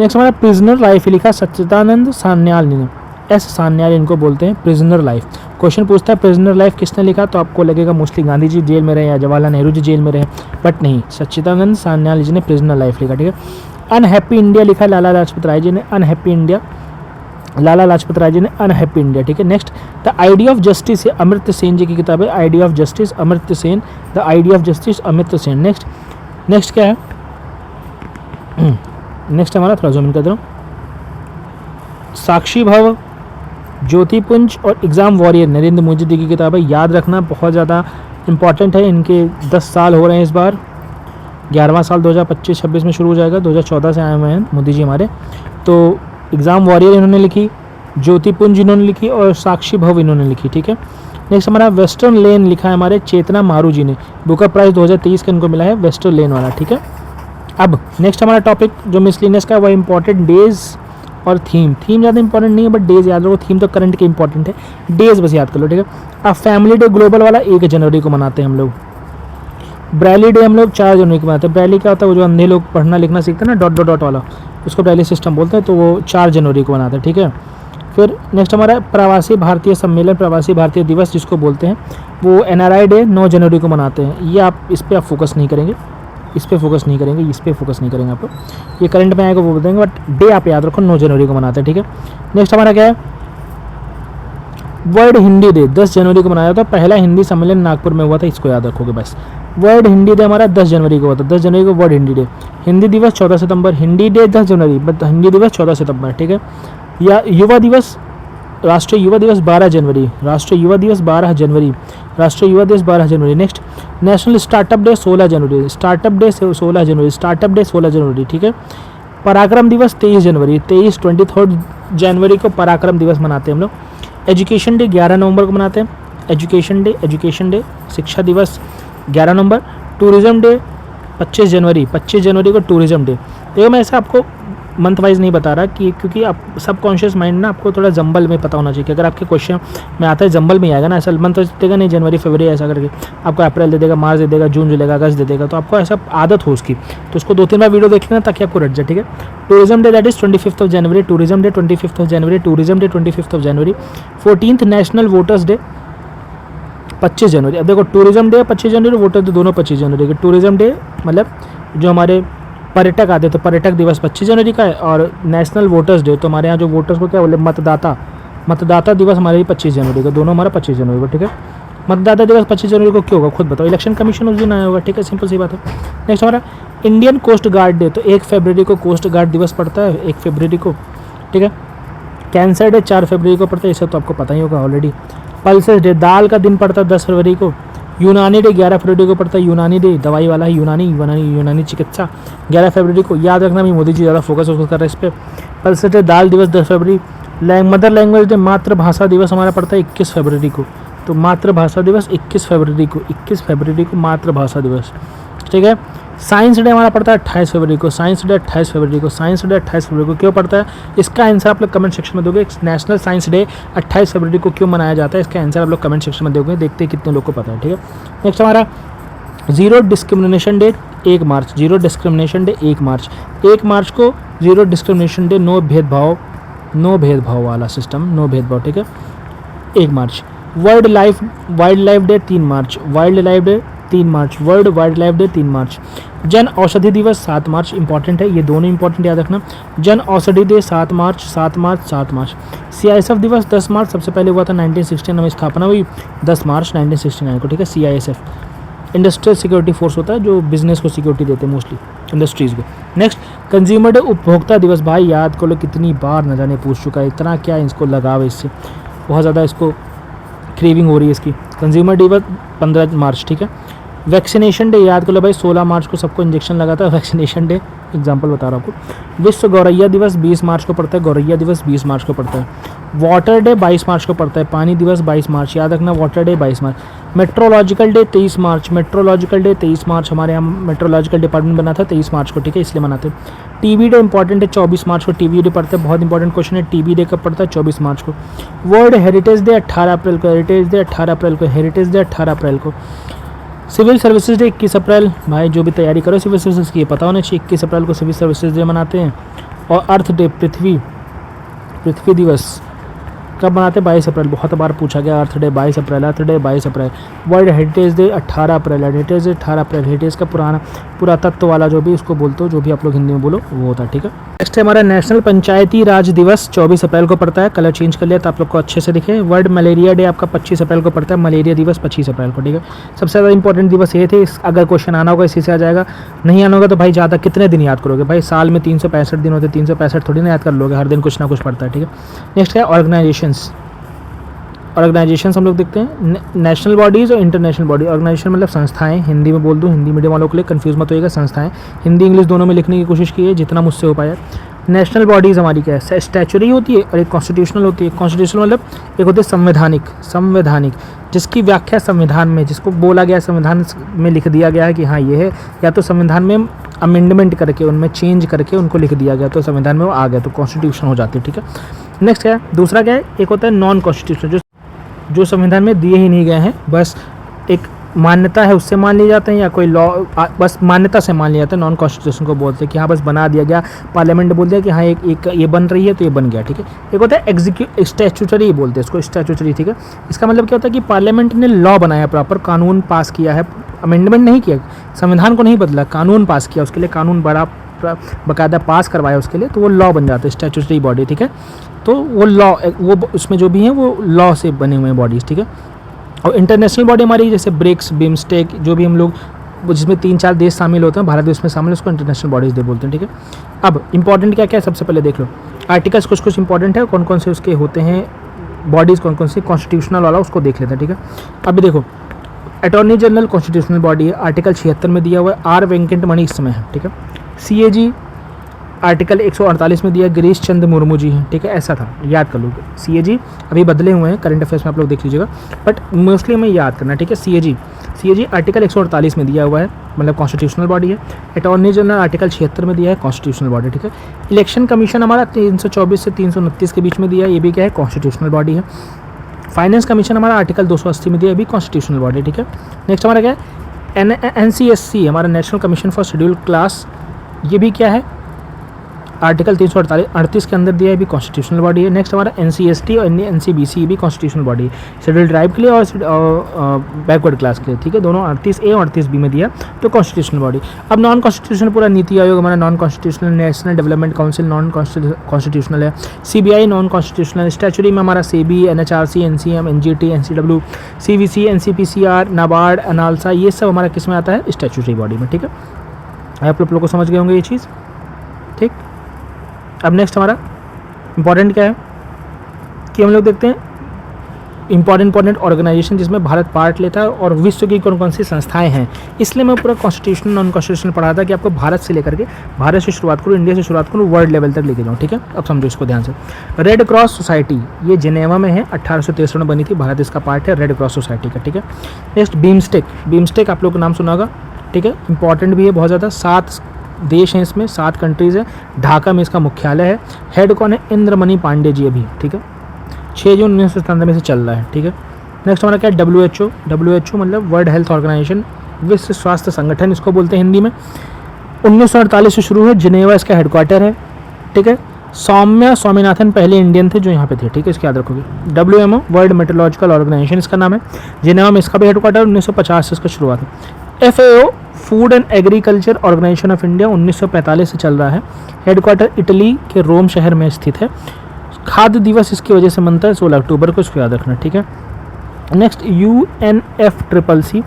नेक्स्ट हमारा प्रिजनर लाइफ लिखा सच्चिदानंद सान्याल ने, सान्याल इनको बोलते हैं, प्रिजनर लाइफ। क्वेश्चन पूछता है प्रिजनर लाइफ किसने लिखा, तो आपको लगेगा मोस्टली गांधी जी जेल में रहे या जवाहरलाल नेहरू जी जेल में रहे, बट नहीं, सच्चिदानंद सान्याल जी ने प्रिजनर लाइफ लिखा, ठीक है। अनहैप्पी इंडिया लिखा लाला लाजपत राय जी ने, अनहैप्पी इंडिया, ठीक है। Next the idea of justice, Amartya Sen ji की किताब है, idea of justice Amartya Sen, next क्या है? नेक्स्ट हमारा थोड़ा जूम कर दो, साक्षी भव, ज्योतिपुंज और एग्ज़ाम वॉरियर, नरेंद्र मोदी जी की किताब है। याद रखना बहुत ज़्यादा इंपॉर्टेंट है, इनके 10 साल हो रहे हैं इस बार, 11वां साल 2025-26 में शुरू हो जाएगा, 2014 से आए हुए हैं मोदी जी हमारे। तो एग्ज़ाम वॉरियर इन्होंने लिखी, ज्योतिपुंज इन्होंने लिखी और साक्षी भव इन्होंने लिखी, ठीक है। नेक्स्ट हमारा वेस्टर्न लेन लिखा है हमारे चेतना मारू जी ने, बुकर प्राइज़ 2023 का इनको मिला है, वेस्टर्न लेन वाला, ठीक है। अब नेक्स्ट हमारा टॉपिक जो मिसलिनियस का वो इंपॉर्टेंट डेज और थीम ज़्यादा इंपॉर्टेंट नहीं है, बट डेज याद रखो, थीम तो करंट के इंपॉर्टेंट है, डेज बस याद कर लो, ठीक है। अब फैमिली डे ग्लोबल वाला 1 जनवरी को मनाते हैं हम लोग। ब्रेली डे हम लोग 4 जनवरी को मनाते हैं। ब्रेली क्या होता है? वो जो अंधे लोग पढ़ना लिखना सीखते हैं ना, डॉट वाला, उसको ब्रेली सिस्टम बोलते हैं, तो वो 4 जनवरी को मनाते हैं, ठीक है। फिर नेक्स्ट हमारा प्रवासी भारतीय सम्मेलन, प्रवासी भारतीय दिवस जिसको बोलते हैं, वो NRI डे 9 जनवरी को मनाते हैं। ये आप इस पर आप फोकस नहीं करेंगे, इस पर फोकस नहीं करेंगे आप, ये करंट में आएगा वो बताएंगे, बट डे आप याद रखो 9 जनवरी को मनाते हैं, ठीक है। नेक्स्ट हमारा क्या है? वर्ल्ड हिंदी डे 10 जनवरी को मनाया था, पहला हिंदी सम्मेलन नागपुर में हुआ था, इसको याद रखोगे बस। वर्ल्ड हिंदी डे हमारा 10 जनवरी को हुआ था, 10 जनवरी को वर्ल्ड हिंदी डे। हिंदी दिवस 14 सितंबर, हिंदी डे 10 जनवरी बट हिंदी दिवस 14 सितंबर, ठीक है। या युवा दिवस राष्ट्रीय युवा दिवस 12 जनवरी, राष्ट्रीय युवा दिवस 12 जनवरी, राष्ट्रीय युवा दिवस 12 जनवरी। नेक्स्ट नेशनल स्टार्टअप डे 16 जनवरी, स्टार्टअप डे 16 जनवरी, स्टार्टअप डे 16 जनवरी, ठीक है। पराक्रम दिवस 23 जनवरी, 23 जनवरी को पराक्रम दिवस मनाते हैं हम लोग। एजुकेशन डे 11 नवंबर को मनाते हैं, एजुकेशन डे शिक्षा दिवस 11 नवंबर। टूरिज्म डे 25 जनवरी को टूरिज्म डे। देखो मैं ऐसा आपको मंथ वाइज नहीं बता रहा कि क्योंकि आप सब कॉन्शियस माइंड ना आपको थोड़ा जंबल में पता होना चाहिए कि अगर आपके क्वेश्चन में आता है जंबल में आएगा ना, ऐसा मंथ देगा नहीं जनवरी फरवरी ऐसा करके, आपको अप्रैल दे देगा, मार्च दे देगा, जून जुलाई अगस्त दे देगा, तो आपको ऐसा आदत हो उसकी, तो उसको 2-3 बार वीडियो देख लेना ताकि आपको रट जाए, ठीक है। Tourism day that is 25 January, tourism day 25 January, tourism day 25 January. 14th national voters day 25 जनवरी। अब देखो टूरिज्म डे 25 जनवरी, वोटर डे दोनों 25 जनवरी के। टूरिज्म डे मतलब जो हमारे पर्यटक आते हैं तो पर्यटक दिवस 25 जनवरी का है, और नेशनल वोटर्स डे तो हमारे यहाँ जो वोटर्स को क्या बोले मतदाता दिवस हमारे 25 जनवरी का, दोनों हमारा 25 जनवरी को, ठीक है। मतदाता दिवस 25 जनवरी को क्यों होगा खुद बताओ, इलेक्शन कमीशन उस दिन आया होगा, ठीक है, सिंपल सी बात है। नेक्स्ट हमारा इंडियन कोस्ट गार्ड डे, तो 1 फरवरी को कोस्ट गार्ड दिवस पड़ता है, 1 फरवरी को, ठीक है। कैंसर डे 4 फरवरी को पड़ता है, इसे तो आपको पता ही होगा ऑलरेडी। पल्सेस डे दाल का दिन पड़ता है 10 फरवरी को। यूनानी डे 11 फरवरी को पड़ता है, यूनानी डे दवाई वाला है, यूनानी चिकित्सा 11 फरवरी को। याद रखना भी मोदी जी ज़्यादा फोकस कर रहे हैं इस पर। पल्सेस डे दाल दिवस 10 फरवरी। मदर लैंग्वेज डे मातृभाषा दिवस हमारा पड़ता है 21 फरवरी को, तो मातृभाषा दिवस 21 फरवरी को मातृभाषा दिवस, ठीक है। साइंस डे हमारा पड़ता है 28 फरवरी को, साइंस डे 28 फरवरी को क्यों पड़ता है, इसका आंसर आप लोग कमेंट सेक्शन में दोगे। नेशनल साइंस डे 28 फरवरी को क्यों मनाया जाता है, इसका आंसर आप लोग कमेंट सेक्शन में दोगे, देखते हैं कितने लोग को पता है, ठीक है। नेक्स्ट हमारा जीरो डिस्क्रिमिनेशन डे 1 मार्च, 1 मार्च को जीरो डिस्क्रिमिनेशन डे, नो भेदभाव वाला सिस्टम, नो भेदभाव, ठीक है, 1 मार्च। वाइल्ड लाइफ डे 3 मार्च, वर्ल्ड वाइल्ड लाइफ डे 3 मार्च। जन औषधि दिवस 7 मार्च, इंपॉर्टेंट है, ये दोनों इंपॉर्टेंट याद रखना। जन औषधि डे 7 मार्च। CISF दिवस 10 मार्च, सबसे पहले हुआ था 1969 में स्थापना हुई 10 मार्च 1969 को, ठीक है। CISF इंडस्ट्रियल सिक्योरिटी फोर्स होता है जो बिजनेस को सिक्योरिटी देते हैं मोस्टली इंडस्ट्रीज़ को। नेक्स्ट कंज्यूमर डे उपभोक्ता दिवस, भाई याद कर लो कितनी बार न जाने पूछ चुका है, इतना क्या इसको लगाव है इससे, बहुत ज़्यादा इसको क्रेविंग हो रही है इसकी। कंज्यूमर डे 15 मार्च, ठीक है। वैक्सीनेशन डे याद कर लो भाई, 16 मार्च को सबको इंजेक्शन लगा था, वैक्सीनेशन डे एग्जांपल बता रहा हूँ आपको। विश्व गौरैया दिवस 20 मार्च को पड़ता है, गौरैया दिवस 20 मार्च को पड़ता है। वाटर डे 22 मार्च को पड़ता है, पानी दिवस 22 मार्च, याद रखना वाटर डे 22 मार्च। मेट्रोलॉजिकल डे 23 मार्च, हमारे यहाँ मेट्रोलॉजिकल डिपार्टमेंट बना था 23 मार्च को, ठीक है, इसलिए मनाते हैं। टीबी डे इंपॉर्टेंट है, 24 मार्च को टीबी डे पड़ता है, बहुत इंपॉर्टेंट क्वेश्चन है, टीबी डे कब पड़ता है, 24 मार्च को। वर्ल्ड हेरिटेज डे 18 अप्रैल को, हेरिटेज डे 18 अप्रैल को। सिविल सर्विसेज डे 21 अप्रैल, भाई जो भी तैयारी करो सिविल सर्विसेज की पता होना चाहिए, 21 अप्रैल को सिविल सर्विसेज डे मनाते हैं। और अर्थ डे पृथ्वी दिवस कब मनाते हैं, 22 अप्रैल, बहुत बार पूछा गया, अर्थ डे 22 अप्रैल। वर्ल्ड हेरिटेज डे 18 अप्रैल, हेरिटेज का पुरातत्व वाला जो भी उसको बोलते हो, जो भी आप लोग हिंदी में बोलो वो होता है, ठीक है। नेक्स्ट है हमारा नेशनल पंचायती राज दिवस 24 अप्रैल को पड़ता है, कलर चेंज कर लिया तो आप लोग को अच्छे से दिखे। वर्ल्ड मलेरिया डे आपका 25 अप्रैल को पड़ता है, मलेरिया दिवस 25 अप्रैल को, ठीक है। सबसे ज़्यादा इंपॉर्टेंट दिवस ये थे, अगर क्वेश्चन आना होगा इसी से आ जाएगा, नहीं आना होगा तो भाई ज़्यादा कितने दिन याद करोगे, भाई साल में 365 दिन होते, 365 थोड़ी ना याद कर लोगे, हर दिन कुछ ना कुछ पड़ता है, ठीक है। नेक्स्ट है ऑर्गेनाइजेशंस हम लोग देखते हैं, नेशनल बॉडीज़ और इंटरनेशनल बॉडी। ऑर्गेनाइजेशन मतलब संस्थाएं, हिंदी में बोल दूँ, हिंदी मीडियम वालों के लिए कंफ्यूज मत होइएगा, संस्थाएं, हिंदी इंग्लिश दोनों में लिखने की कोशिश की है जितना मुझसे हो पाया। नेशनल बॉडीज़ हमारी क्या है, स्टैचुरी होती है और एक कॉन्स्टिट्यूशनल होती है। कॉन्स्टिट्यूशनल मतलब एक होती है संवैधानिक, जिसकी व्याख्या संविधान में, जिसको बोला गया संविधान में लिख दिया गया है कि हाँ ये है, या तो संविधान में अमेंडमेंट करके उनमें चेंज करके उनको लिख दिया गया तो संविधान में वो आ गया तो कॉन्स्टिट्यूशन हो जाती है, ठीक है। नेक्स्ट क्या है, दूसरा क्या है, एक होता है नॉन कॉन्स्टिट्यूशनल, जो संविधान में दिए ही नहीं गए हैं, बस एक मान्यता है उससे मान लिए जाते हैं, या कोई लॉ बस मान्यता से मान लिया जाता है, नॉन कॉन्स्टिट्यूशन को बोलते हैं कि हाँ बस बना दिया गया, पार्लियामेंट बोल दिया कि हाँ एक ये बन रही है तो ये बन गया, ठीक है। एक होता है स्टैट्यूटरी बोलते हैं इसको, स्टैट्यूटरी, ठीक है। इसका मतलब क्या होता है कि पार्लियामेंट ने लॉ बनाया, प्रॉपर कानून पास किया है, अमेंडमेंट नहीं किया, संविधान को नहीं बदला, कानून पास किया, उसके लिए कानून बड़ा बाकायदा पास करवाया उसके लिए, तो वो लॉ बन जाता है, स्टैट्यूटरी बॉडी, ठीक है। तो वो लॉ, वो उसमें जो भी हैं वो लॉ से बने हुए हैं बॉडीज़, ठीक है। और इंटरनेशनल बॉडी हमारी जैसे ब्रिक्स, बिम्स्टेक, जो भी हम लोग जिसमें 3-4 देश शामिल होते हैं, भारत देश में शामिल, उसको इंटरनेशनल बॉडीज़ दे बोलते हैं, ठीक है। अब इंपॉर्टेंट क्या क्या है सबसे पहले देख लो, आर्टिकल्स कुछ इंपॉर्टेंट है, कौन कौन से उसके होते हैं बॉडीज़ कौन कौन सी कॉन्स्टिट्यूशनल वाला उसको देख लेते हैं, ठीक है। अभी देखो अटॉर्नी जनरल कॉन्स्टिट्यूशनल बॉडी है, आर्टिकल 76 में दिया हुआ है, आर वेंकटमणि इस समय है, ठीक है। CAG आर्टिकल 148 में दिया, गिरीश चंद्र मुर्मू जी हैं, ठीक है। ऐसा था, याद कर लो। CAG अभी बदले हुए हैं, करंट अफेयर्स में आप लोग देख लीजिएगा, बट मोस्टली हमें याद करना, ठीक है। CAG आर्टिकल 148 में दिया हुआ है, मतलब कॉन्स्टिट्यूशनल बॉडी है। अटॉर्नी जनरल आर्टिकल 76 में दिया है, कॉन्स्टिट्यूशनल बॉडी, ठीक है। इलेक्शन कमीशन हमारा 324 से 329 के बीच में दिया है, ये भी क्या है, कॉन्स्टिट्यूशनल बॉडी है। फाइनेंस कमीशन हमारा आर्टिकल 280 में दिया है, भी कॉन्स्टिट्यूशनल बॉडी, ठीक है। नेक्स्ट हमारा क्या है, NCSC हमारा national commission for schedule class, ये भी क्या है, आर्टिकल 338 के अंदर दिया है, भी कॉन्स्टिट्यूशनल बॉडी है। नेक्स्ट हमारा NCST और NCBC भी कॉन्स्टिट्यूशनल बॉडी है, शेड्यूल ट्राइब के लिए और बैकवर्ड क्लास के लिए, ठीक है। दोनों 38A और 38B में दिया, तो कॉन्स्टिट्यूशनल बॉडी। अब नॉन कॉन्स्टिट्यूशनल पूरा नीति आयोग हमारा non constitutional, national development council non constitutional है, CBI नॉन कॉन्स्टिट्यूशनल, स्टैचुरी में हमारा SEBI, NHRC, NCM, NGT, NCW, CVC, NCPCR, NABARD, अनालसा, ये सब हमारा किस में आता है, स्टैचुटरी बॉडी में, ठीक है। आप लोग को समझ गए होंगे ये चीज़, ठीक। अब नेक्स्ट हमारा इंपॉर्टेंट क्या है कि हम लोग देखते हैं इंपॉर्टेंट ऑर्गेनाइजेशन जिसमें भारत पार्ट लेता है और विश्व की कौन कौन सी संस्थाएं हैं। इसलिए मैं पूरा कॉन्स्टिट्यूशनल नॉन कॉन्स्टिट्यूशनल पढ़ा था कि आपको भारत से लेकर के, भारत से शुरुआत करूँ, इंडिया से शुरुआत करूँ, वर्ल्ड लेवल तक लेके जाऊँ, ठीक है। अब समझो इसको ध्यान से। रेड क्रॉस सोसाइटी ये जिनेवा में है, 1863 में बनी थी, भारत इसका पार्ट है, रेड क्रॉस सोसाइटी का, ठीक है। नेक्स्ट बीमस्टेक आप लोग का नाम सुना होगा, ठीक है, इंपॉर्टेंट भी है बहुत ज़्यादा। 7 देश हैं इसमें, 7 कंट्रीज़ हैं, ढाका में इसका मुख्यालय है। हेड कौन है, इंद्रमणि पांडे जी अभी, ठीक है। 6 जून 1997 से चल रहा है, ठीक है। नेक्स्ट हमारा क्या है, WHO मतलब वर्ल्ड हेल्थ ऑर्गेनाइजेशन, विश्व स्वास्थ्य संगठन इसको बोलते हैं हिंदी में। 1948 से शुरू है, जिनेवा इसका हेडक्वार्टर है, ठीक है। सौम्या स्वामीनाथन पहले इंडियन थे जो यहाँ पे थे, ठीक है, इसको याद रखोगे। WMO वर्ल्ड मेट्रोलॉजिकल ऑर्गेनाइजेशन इसका नाम है, जिनेवा में इसका भी हेडक्वार्टर, 1950 से इसका शुरुआत है। FAO food and agriculture organization of India 1945 से चल रहा है, हेडक्वार्टर इटली के रोम शहर में स्थित है। खाद्य दिवस इसकी वजह से मनता है 16 अक्टूबर को, इसको याद रखना, ठीक है। नेक्स्ट UNFCCC,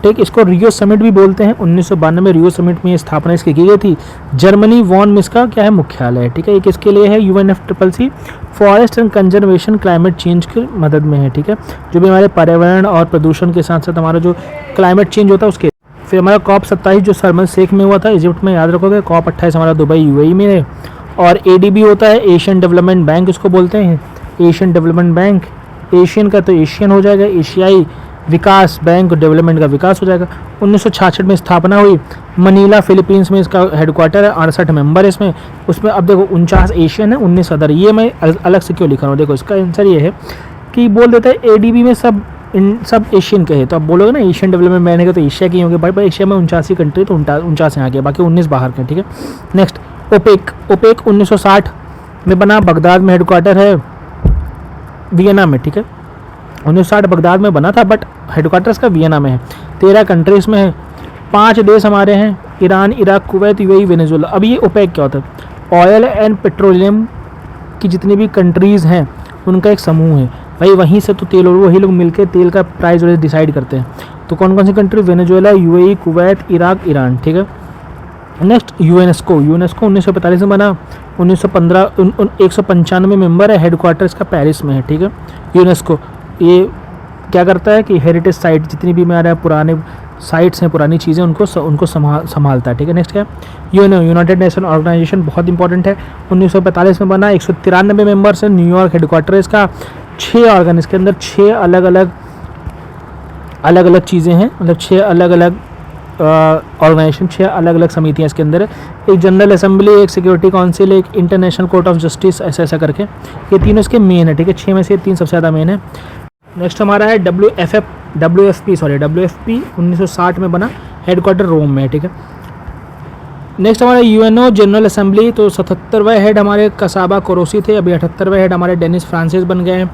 ठीक, इसको रियो समिट भी बोलते हैं। 1992 में रियो समिट में स्थापना इसकी की गई थी। जर्मनी वॉन में इसका क्या है, मुख्यालय है, ठीक है। ये किसके लिए है, UNFCCC forest and conservation climate change की मदद में है, ठीक है। जो भी हमारे पर्यावरण और प्रदूषण के साथ साथ हमारा जो क्लाइमेट चेंज होता है उसके। फिर हमारा COP 27 जो शर्म शेख में हुआ था इजिप्ट में, याद रखोगे। COP 28 हमारा दुबई UAE में है। और ADB होता है, एशियन डेवलपमेंट बैंक इसको बोलते हैं, एशियन डेवलपमेंट बैंक। एशियन का तो एशियन हो जाएगा, एशियाई विकास बैंक, डेवलपमेंट का विकास हो जाएगा। 1966 में स्थापना हुई, मनीला फिलीपींस में इसका हेडक्वार्टर है, 68 मेंबर है इसमें। उसमें अब देखो 49 एशियन है, 19 अदर। ये मैं अलग से क्यों लिख रहा हूँ, देखो इसका आंसर ये है कि बोल देता है ADB में सब एशियन के हैं, तो आप बोलोगे ना एशियन डेवलपमेंट बैंक है तो एशिया के होंगे, भाई एशिया में 79 कंट्री, तो 49 यहाँ के, बाकी 19 बाहर के, ठीक है। नेक्स्ट ओपेक 1960 में बना, बगदाद में हेडक्वार्टर है, वियना में, ठीक है। 1960 बगदाद में बना था, बट हेडक्वार्टर्स का वियना में है। 13 कंट्रीज में है, 5 देश हमारे हैं, Iran, Iraq, Kuwait, UAE, Venezuela. अब ये ओपेक क्या होता है, ऑयल एंड पेट्रोलियम की जितनी भी कंट्रीज़ हैं उनका एक समूह है, भाई वहीं से तो तेल और वही लोग मिलकर तेल का प्राइस डिसाइड करते हैं। तो कौन कौन सी country, Venezuela, UAE, Kuwait, Iraq, Iran, ठीक है। नेक्स्ट यूनेस्को 1945 में बना, 1915 195 मेंबर है, हेडक्वार्टर इसका पेरिस में है, ठीक है। यूनेस्को ये क्या करता है कि हेरिटेज साइट जितनी भी हमारे पुराने साइट्स हैं, पुरानी चीज़ें, उनको संभालता है, ठीक है। नेक्स्ट क्या है, यूनाइटेड नेशन ऑर्गेनाइजेशन, बहुत इंपॉर्टेंट है, 1945 में बना, 193 मेंबर्स है, न्यूयॉर्क हेडक्वार्टर है इसका। 6 ऑर्गन, इसके अंदर 6 अलग अलग चीज़ें हैं, मतलब 6 अलग अलग ऑर्गेनाइजेशन, 6 अलग अलग समितियाँ इसके अंदर है। एक जनरल असेंबली, एक सिक्योरिटी काउंसिल, एक इंटरनेशनल कोर्ट ऑफ जस्टिस, ऐसा करके ये तीनों इसके मेन है, ठीक है। 6 में से 3 सबसे ज़्यादा मेन है। नेक्स्ट हमारा है WFP 1960 में बना, हेडक्वार्टर रोम में है, ठीक है। नेक्स्ट हमारा UNO जनरल असेंबली, तो 77वें हेड हमारे कसाबा कोरोसी थे, अभी 78वें हेड हमारे डेनिस फ्रांसिस बन गए हैं।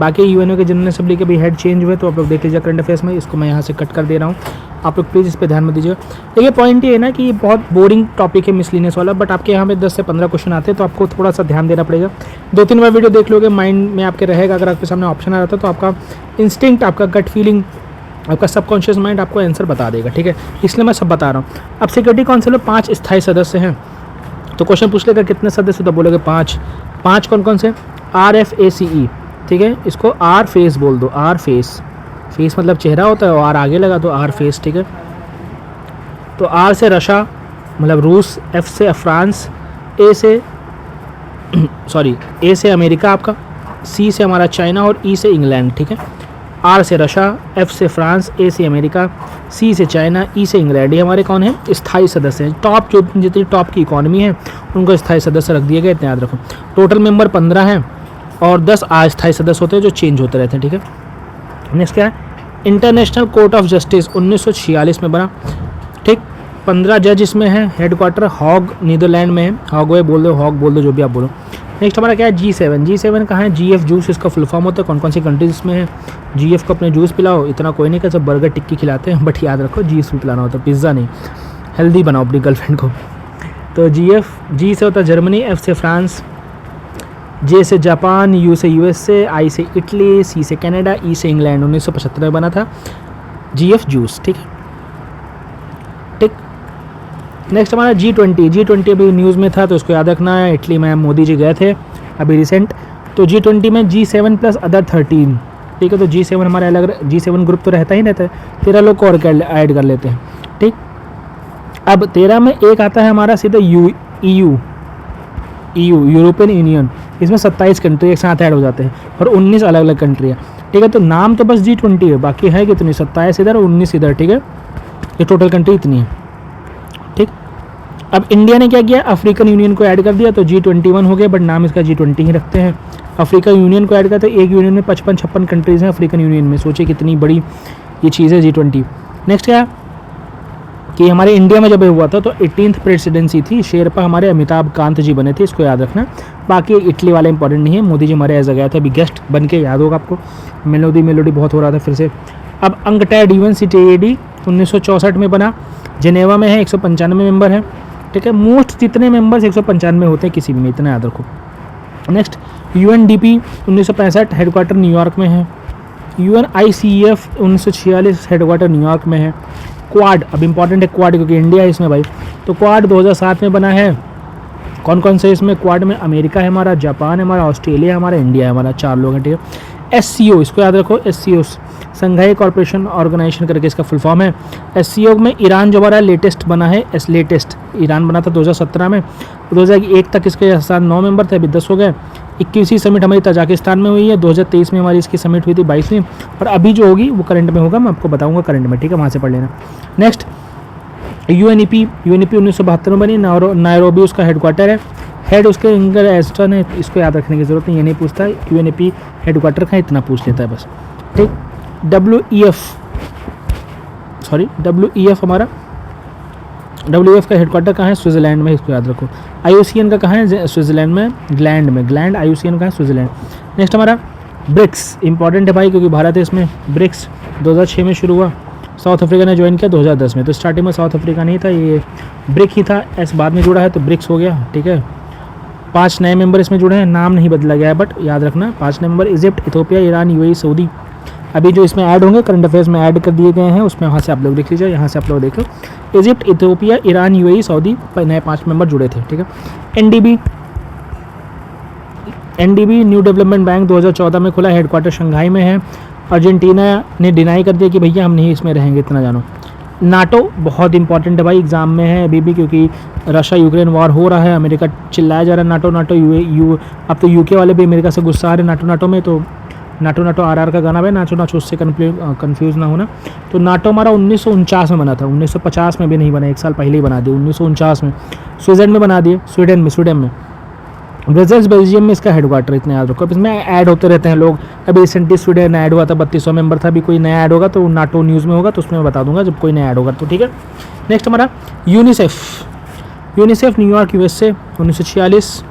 बाकी UNO के जनरल असेंबली के भी हेड चेंज हुए, तो आप लोग देख लीजिए करंट अफेयर्स में, इसको मैं यहाँ से कट कर दे रहा हूँ, आप लोग प्लीज़ इस पर ध्यान में दीजिएगा। देखिए पॉइंट ये है ना कि ये बहुत बोरिंग टॉपिक है मिसलिनियस वाला, बट आपके यहाँ पे 10 से 15 क्वेश्चन आते हैं, तो आपको थोड़ा सा ध्यान देना पड़ेगा। 2-3 बार वीडियो देख लोगे, माइंड में आपके रहेगा। अगर आपके सामने ऑप्शन आ रहा था तो आपका इंस्टिंक्ट, आपका गट फीलिंग, आपका सबकॉन्शियस माइंड आपको आंसर बता देगा, ठीक है। इसलिए मैं सब बता रहा हूँ। अब सिक्योरिटी काउंसिल में 5 स्थायी सदस्य हैं, तो क्वेश्चन पूछ लेगा कितने सदस्य, तो बोलोगे 5। कौन कौन से, RFACE ठीक है, इसको आर फेस बोल दो, आर फेस, फेस मतलब चेहरा होता है और आर आगे लगा तो आर फेस, ठीक है। तो आर से रशिया मतलब रूस, एफ से फ्रांस, ए से सॉरी ए से अमेरिका आपका, सी से हमारा चाइना और ई से इंग्लैंड, ठीक है। आर से रशिया, एफ से फ्रांस, ए से अमेरिका, सी से चाइना, ई से इंग्लैंड, ये हमारे कौन है स्थायी सदस्य हैं। टॉप जो जितनी टॉप की इकॉनमी है उनको स्थायी सदस्य रख दिए गए, इतना याद रखो। टोटल मेंबर 15 हैं और 10 अस्थायी सदस्य होते हैं जो चेंज होते रहते हैं, ठीक है। नेक्स्ट क्या है, इंटरनेशनल कोर्ट ऑफ जस्टिस 1946 में बना, ठीक। 15 जज इसमें है, हेडक्वार्टर हॉग नीदरलैंड में है, हॉगवे बोल दो, हॉग बोल दो, जो भी आप बोलो। नेक्स्ट हमारा क्या है G7, G7 कहाँ है, GF जूस इसका फुल फॉर्म होता है, कौन कौन सी कंट्रीज इसमें है। GF को अपने जूस पिलाओ, इतना कोई नहीं कि सब बर्गर टिक्की खिलाते हैं, बट याद रखो जूस भी पिलाना होता है, पिज़्ज़ा नहीं, हेल्दी बनाओ अपनी गर्लफ्रेंड को। तो G से होता है जर्मनी, F से फ्रांस, J से जापान, U से USA, I से इटली, C से कनाडा, E से इंग्लैंड। 1975 में बना था GF जूस, ठीक है, ठीक। नेक्स्ट हमारा G20 अभी न्यूज़ में था तो इसको याद रखना है, इटली में मोदी जी गए थे अभी रिसेंट। तो G20 में G7 प्लस अदर 13, ठीक है। तो G7 हमारे अलग, G7 ग्रुप तो रहता ही रहता है, 13 लोग को और ऐड कर लेते हैं, ठीक। अब 13 में एक आता है हमारा सीधा EU यूरोपियन यूनियन, इसमें 27 कंट्री एक साथ ऐड हो जाते हैं और 19 अलग अलग कंट्री है, ठीक है। तो नाम तो बस G20 है, बाकी है कितनी, 27 इधर और 19 इधर, ठीक है। ये टोटल कंट्री इतनी है, ठीक। अब इंडिया ने क्या किया, अफ्रीकन यूनियन को ऐड कर दिया तो G21 हो गया, बट नाम इसका G20 ही रखते हैं। अफ्रीका यूनियन को ऐड करते हैं, एक यूनियन में 55-56 कंट्रीज़ हैं अफ्रीकन यूनियन में, सोचिए कितनी बड़ी ये चीज़ है G20। नेक्स्ट क्या कि हमारे इंडिया में जब हुआ था तो 18th प्रेसिडेंसी थी, शेरपा हमारे अमिताभ कांत जी बने थे, इसको याद रखना। बाकी इटली वाला इंपॉर्टेंट नहीं है, मोदी जी हमारे एज गया था अभी गेस्ट बन के, याद होगा आपको। मेलोडी बहुत हो रहा था फिर से। अब अंगटैड UNCTAD 1964 में बना, जिनेवा में है, 195 मेंबर है, ठीक है। मोस्ट जितने मेंबर्स 195 होते हैं किसी भी में, इतना याद रखो। नेक्स्ट UNDP 1965 हेडक्वार्टर न्यूयॉर्क में है। UNICEF 1946 हेडक्वार्टर न्यूयॉर्क में है। क्वाड, अब इंपॉर्टेंट है क्वाड क्योंकि इंडिया है इसमें भाई, तो क्वाड 2007 में बना है। कौन कौन से इसमें क्वाड में, अमेरिका है हमारा, जापान है हमारा, ऑस्ट्रेलिया है हमारा, इंडिया है हमारा, 4 लोग हैं, ठीक है। SCO इसको याद रखो, SCO संघाई कॉर्पोरेशन ऑर्गेनाइजेशन करके इसका फुल फॉर्म है। SCO में ईरान जो हमारा लेटेस्ट बना है, लेटेस्ट ईरान बना था 2017 में, 2001 तक इसके साथ 9 मेंबर थे, अभी 10 हो गए। 21वीं समिट हमारी तजाकिस्तान में हुई है, 2023 में हमारी इसकी समिट हुई थी 22वीं, और अभी जो होगी वो करंट में होगा, मैं आपको बताऊंगा करंट में, ठीक है, वहाँ से पढ़ लेना। नेक्स्ट UNEP 1972 में बनी, नायरोबी उसका हेडक्वार्टर है, हेड उसके इंगर एस्टन है, इसको याद रखने की जरूरत नहीं, ये नहीं पूछता है UNEP हेडक्वार्टर का, इतना पूछ लेता है बस, ठीक। WEF हमारा, WEF का हेडक्वार्टर कहाँ है, स्विट्ज़रलैंड में, इसको याद रखो। IUCN का कहाँ है, स्विट्ज़रलैंड में, ग्लैंड IUCN का है स्विट्ज़रलैंड। नेक्स्ट हमारा ब्रिक्स, इंपॉर्टेंट है भाई क्योंकि भारत है इसमें। ब्रिक्स 2006 में शुरू हुआ, साउथ अफ्रीका ने ज्वाइन किया 2010 में, तो स्टार्टिंग में साउथ अफ्रीका नहीं था, ये ब्रिक ही था, एस बाद में जुड़ा है तो ब्रिक्स हो गया, ठीक है। 5 नए मेंबर इसमें जुड़े हैं, नाम नहीं बदला गया है बट याद रखना 5 नए member, Egypt, Ethiopia, Iran, UAE, Saudi. अभी जो इसमें ऐड होंगे करंट अफेयर्स में ऐड कर दिए गए हैं, उसमें वहाँ से आप लोग देख लीजिए, यहाँ से आप लोग देख लो, Egypt, Ethiopia, Iran, UAE, Saudi, नए 5 मेंबर जुड़े थे, ठीक है। NDB न्यू डेवलपमेंट बैंक 2014 में खुला, हेडक्वार्टर शंघाई में है। अर्जेंटीना ने डिनाई कर दिया कि भैया हम नहीं इसमें रहेंगे, इतना जानो। नाटो बहुत इंपॉर्टेंट है भाई, एग्जाम में है अभी भी क्योंकि रशिया यूक्रेन वॉर हो रहा है, अमेरिका चिल्लाया जा रहा है नाटो अब तो UK वाले भी अमेरिका से गुस्सा आ रहे हैं नाटो में, तो नाटो RR का गाना भाई, नाचो उससे कन्फ्यूज़ ना होना। तो नाटो हमारा 1949 में बना था, 1950 में भी नहीं बना, 1 साल पहले ही बना दिया 1949 में। स्विट्ज़रलैंड में बना दिए, स्वीडन में। ब्रसेल्स बेल्जियम में इसका हेडक्वार्टर, इतना याद रखो। अब इसमें ऐड होते रहते हैं लोग, अभी रिसेंटली स्वीडन ऐड हुआ था, 3200 मेंबर था, अभी कोई नया ऐड होगा तो नाटो न्यूज़ में होगा तो उसमें मैं बता दूंगा जब कोई नया ऐड होगा तो, ठीक है। नेक्स्ट हमारा यूनिसेफ न्यूयॉर्क USA 1946,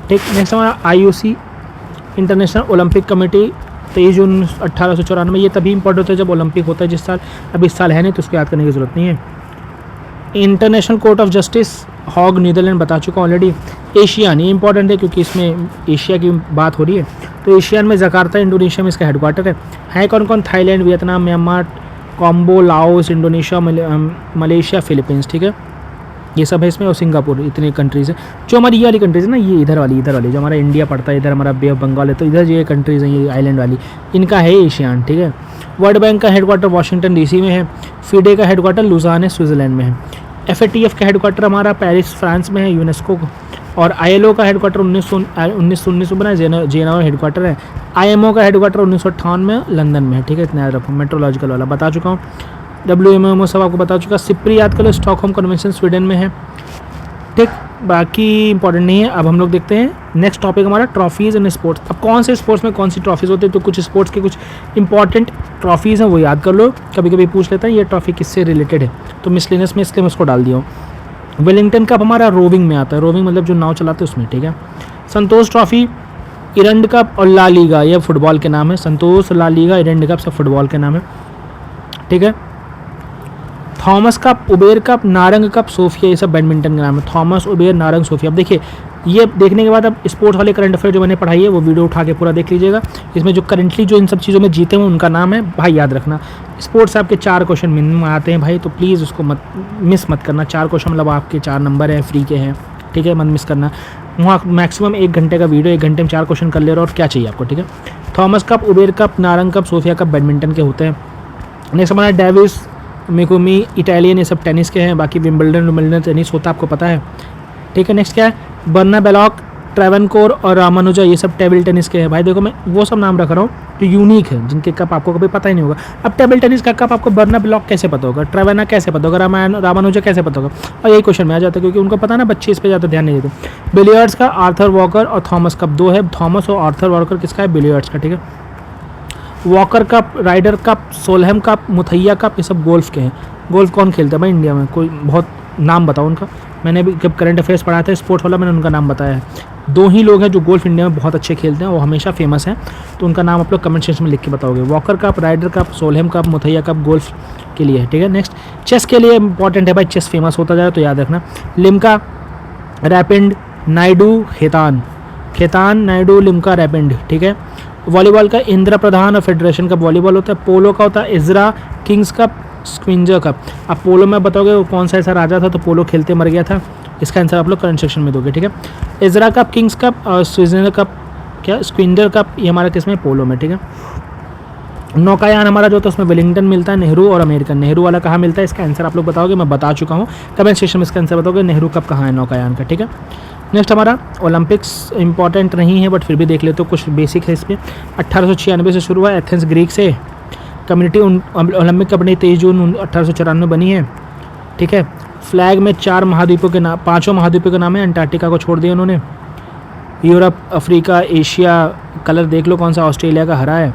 ठीक। नेक्स्ट हमारा IOC इंटरनेशनल ओलंपिक कमेटी 23 जून 1894, ये तभी इंपॉर्टेंट होता है जब ओलंपिक होता है जिस साल, अब इस साल है नहीं तो उसको याद करने की जरूरत नहीं है। International Court of Justice Hague Netherlands बता चुका ऑलरेडी। एशियान, ये इंपॉर्टेंट है क्योंकि इसमें एशिया की बात हो रही है, तो एशियान में जकार्ता इंडोनेशिया में इसका हेडक्वार्टर है कौन कौन, Thailand, Vietnam, Myanmar, combo, Laos, Indonesia, Malaysia, Philippines, ठीक है। ये सब है इसमें, और सिंगापुर, इतने कंट्रीज़ हैं। जो हमारी ये वाली कंट्रीज़ है ना, ये इधर वाली जो हमारा इंडिया पड़ता है, इधर हमारा बे ऑफ बंगाल है, तो इधर ये कंट्रीज़ हैं, ये आइलैंड वाली, इनका है एशियान, ठीक है। वर्ल्ड बैंक का हेडक्वार्टर वाशिंगटन डीसी में है। फीडे का हेडक्वार्टर लुज़ान है, स्विट्ज़रलैंड में है। FATF का हेडक्वार्टर हमारा पेरिस, फ्रांस में है, यूनेस्को को। और ILO का हेडक्वार्टर 1919 में बना है, जेनेवा हेडक्वार्टर है। IMO का हेडक्वार्टर 1958 में लंदन में है, ठीक है। इतना याद रखो, मेट्रोलॉजिकल वाला बता चुका हूँ। WMO सब आपको बता चुका। सिप्री याद कर लो, स्टॉकहोम कन्वेंशन स्वीडन में है, ठीक। बाकी इंपॉर्टेंट नहीं है। अब हम लोग देखते हैं नेक्स्ट टॉपिक हमारा, ट्रॉफीज़ इन स्पोर्ट्स। अब कौन से स्पोर्ट्स में कौन सी ट्रॉफीज़ होती है, तो कुछ स्पोर्ट्स के कुछ इंपॉर्टेंट ट्रॉफीज़ हैं वो याद कर लो। कभी कभी पूछ लेता है ये ट्रॉफी किससे रिलेटेड है, तो मिसलेनियस में इसलिए मैं उसको डाल दिया हूँ। वेलिंगटन कप हमारा रोविंग में आता है, रोविंग मतलब जो नाव चलाते हैं उसमें, ठीक है। संतोष ट्रॉफी, इरंड कप और ला लीगा, ये फुटबॉल के नाम है। Santosh, La Liga, Durand cup सब फुटबॉल के नाम है, ठीक है। Thomas cup, Uber cup, Narang cup, Sophia, ये सब बैडमिंटन का नाम है। Thomas, Uber, Narang, Sophia. अब देखिए, ये देखने के बाद अब स्पोर्ट्स वाले करंट अफेयर जो मैंने पढ़ाई है वो वीडियो उठा के पूरा देख लीजिएगा। इसमें जो करंटली जो इन सब चीज़ों में जीते हैं उनका नाम है, भाई याद रखना। स्पोर्ट्स आपके 4 क्वेश्चन मिनिमम आते हैं भाई, तो प्लीज़ उसको मिस मत करना। 4 क्वेश्चन मतलब आपके 4 नंबर हैं, फ्री के हैं, ठीक है, मत मिस करना। वहाँ मैक्सिमम 1 घंटे का वीडियो, 1 घंटे में 4 क्वेश्चन कर ले रहे हो, और क्या चाहिए आपको, ठीक है। Thomas cup, Uber cup, Narang cup, Sophia cup badminton के होते हैं। नेक्स्ट हमारा डेविस, मिकुमी, इटालियन, ये सब टेनिस के हैं। बाकी विंबलडन टेनिस होता है, आपको पता है, ठीक है। नेक्स्ट क्या है, बर्ना बेलॉक, ट्रेवनकोर और रामानुजा, ये सब टेबल टेनिस के हैं। भाई देखो, मैं वो सब नाम रख रहा हूँ जो यूनिक है, जिनके कप आपको कभी पता ही नहीं होगा। अब टेबल टेनिस का कप आपको बर्ना बेलॉक कैसे पता होगा, ट्रेवना कैसे पता होगा, रामानुजा कैसे पता होगा, और यही क्वेश्चन में आ जाता है, क्योंकि उनको पता ना, बच्चे इस पर ज़्यादा ध्यान नहीं देते। बिलियर्ड्स का आर्थर वॉकर और थॉमस कप 2 है। थॉमस और आर्थर वॉकर किसका है, बिलियर्ड्स का, ठीक है। Walker Cup, Ryder Cup, Solheim Cup, Muthiah Cup, ये सब गोल्फ के हैं। गोल्फ कौन खेलता है भाई इंडिया में, कोई बहुत नाम बताओ उनका। मैंने भी जब करंट अफेयर्स पढ़ाया था स्पोर्ट्स वाला, मैंने उनका नाम बताया है। 2 ही लोग हैं जो गोल्फ इंडिया में बहुत अच्छे खेलते हैं, वो हमेशा फेमस हैं, तो उनका नाम आप लोग कमेंट सेक्शन में लिख के बताओगे। Walker Cup, Ryder Cup, Solheim Cup, Muthiah Cup golf के लिए है, ठीक है। नेक्स्ट चेस के लिए इंपॉर्टेंट है भाई, चेस फेमस होता जाए तो याद रखना। Limca, Rapid, Naidu, Khetan, Naidu, Limca, Rapid, ठीक है। वॉलीबॉल का इंदिरा प्रधान और फेडरेशन कप वॉलीबॉल होता है। पोलो का होता है इजरा, किंग्स कप, स्क्विंजर कप। अब पोलो में बताओगे कौन सा ऐसा राजा था तो पोलो खेलते मर गया था, इसका आंसर आप लोग करंट सेक्शन में दोगे, ठीक है। इजरा कप, किंग्स कप और स्विट्जरलैंड कप, क्या स्क्विंजर कप, ये हमारा किस में, पोलो में, ठीक है। नौकायान हमारा जो होता है उसमें वेलिंगटन मिलता है, नेहरू और अमेरिकन। नेहरू वाला कहाँ मिलता है, इसका आंसर आप लोग बताओगे, मैं बता चुका हूँ, कमेंट सेक्शन में इसका आंसर बताओगे नेहरू कप कहाँ है नौकायान का, ठीक है। नेक्स्ट हमारा ओलंपिक्स इंपॉर्टेंट नहीं है बट फिर भी देख लेते हो, कुछ बेसिक है इसमें। 1896 से शुरू हुआ, एथेंस ग्रीक से। कम्युनिटी ओलंपिक अपनी 23 जून 1894 बनी है, ठीक है। फ्लैग में 4 महाद्वीपों के नाम, 5 महाद्वीपों के नाम है, अंटार्कटिका को छोड़ दिया उन्होंने। यूरोप, अफ्रीका, एशिया, कलर देख लो कौन सा, ऑस्ट्रेलिया का हरा है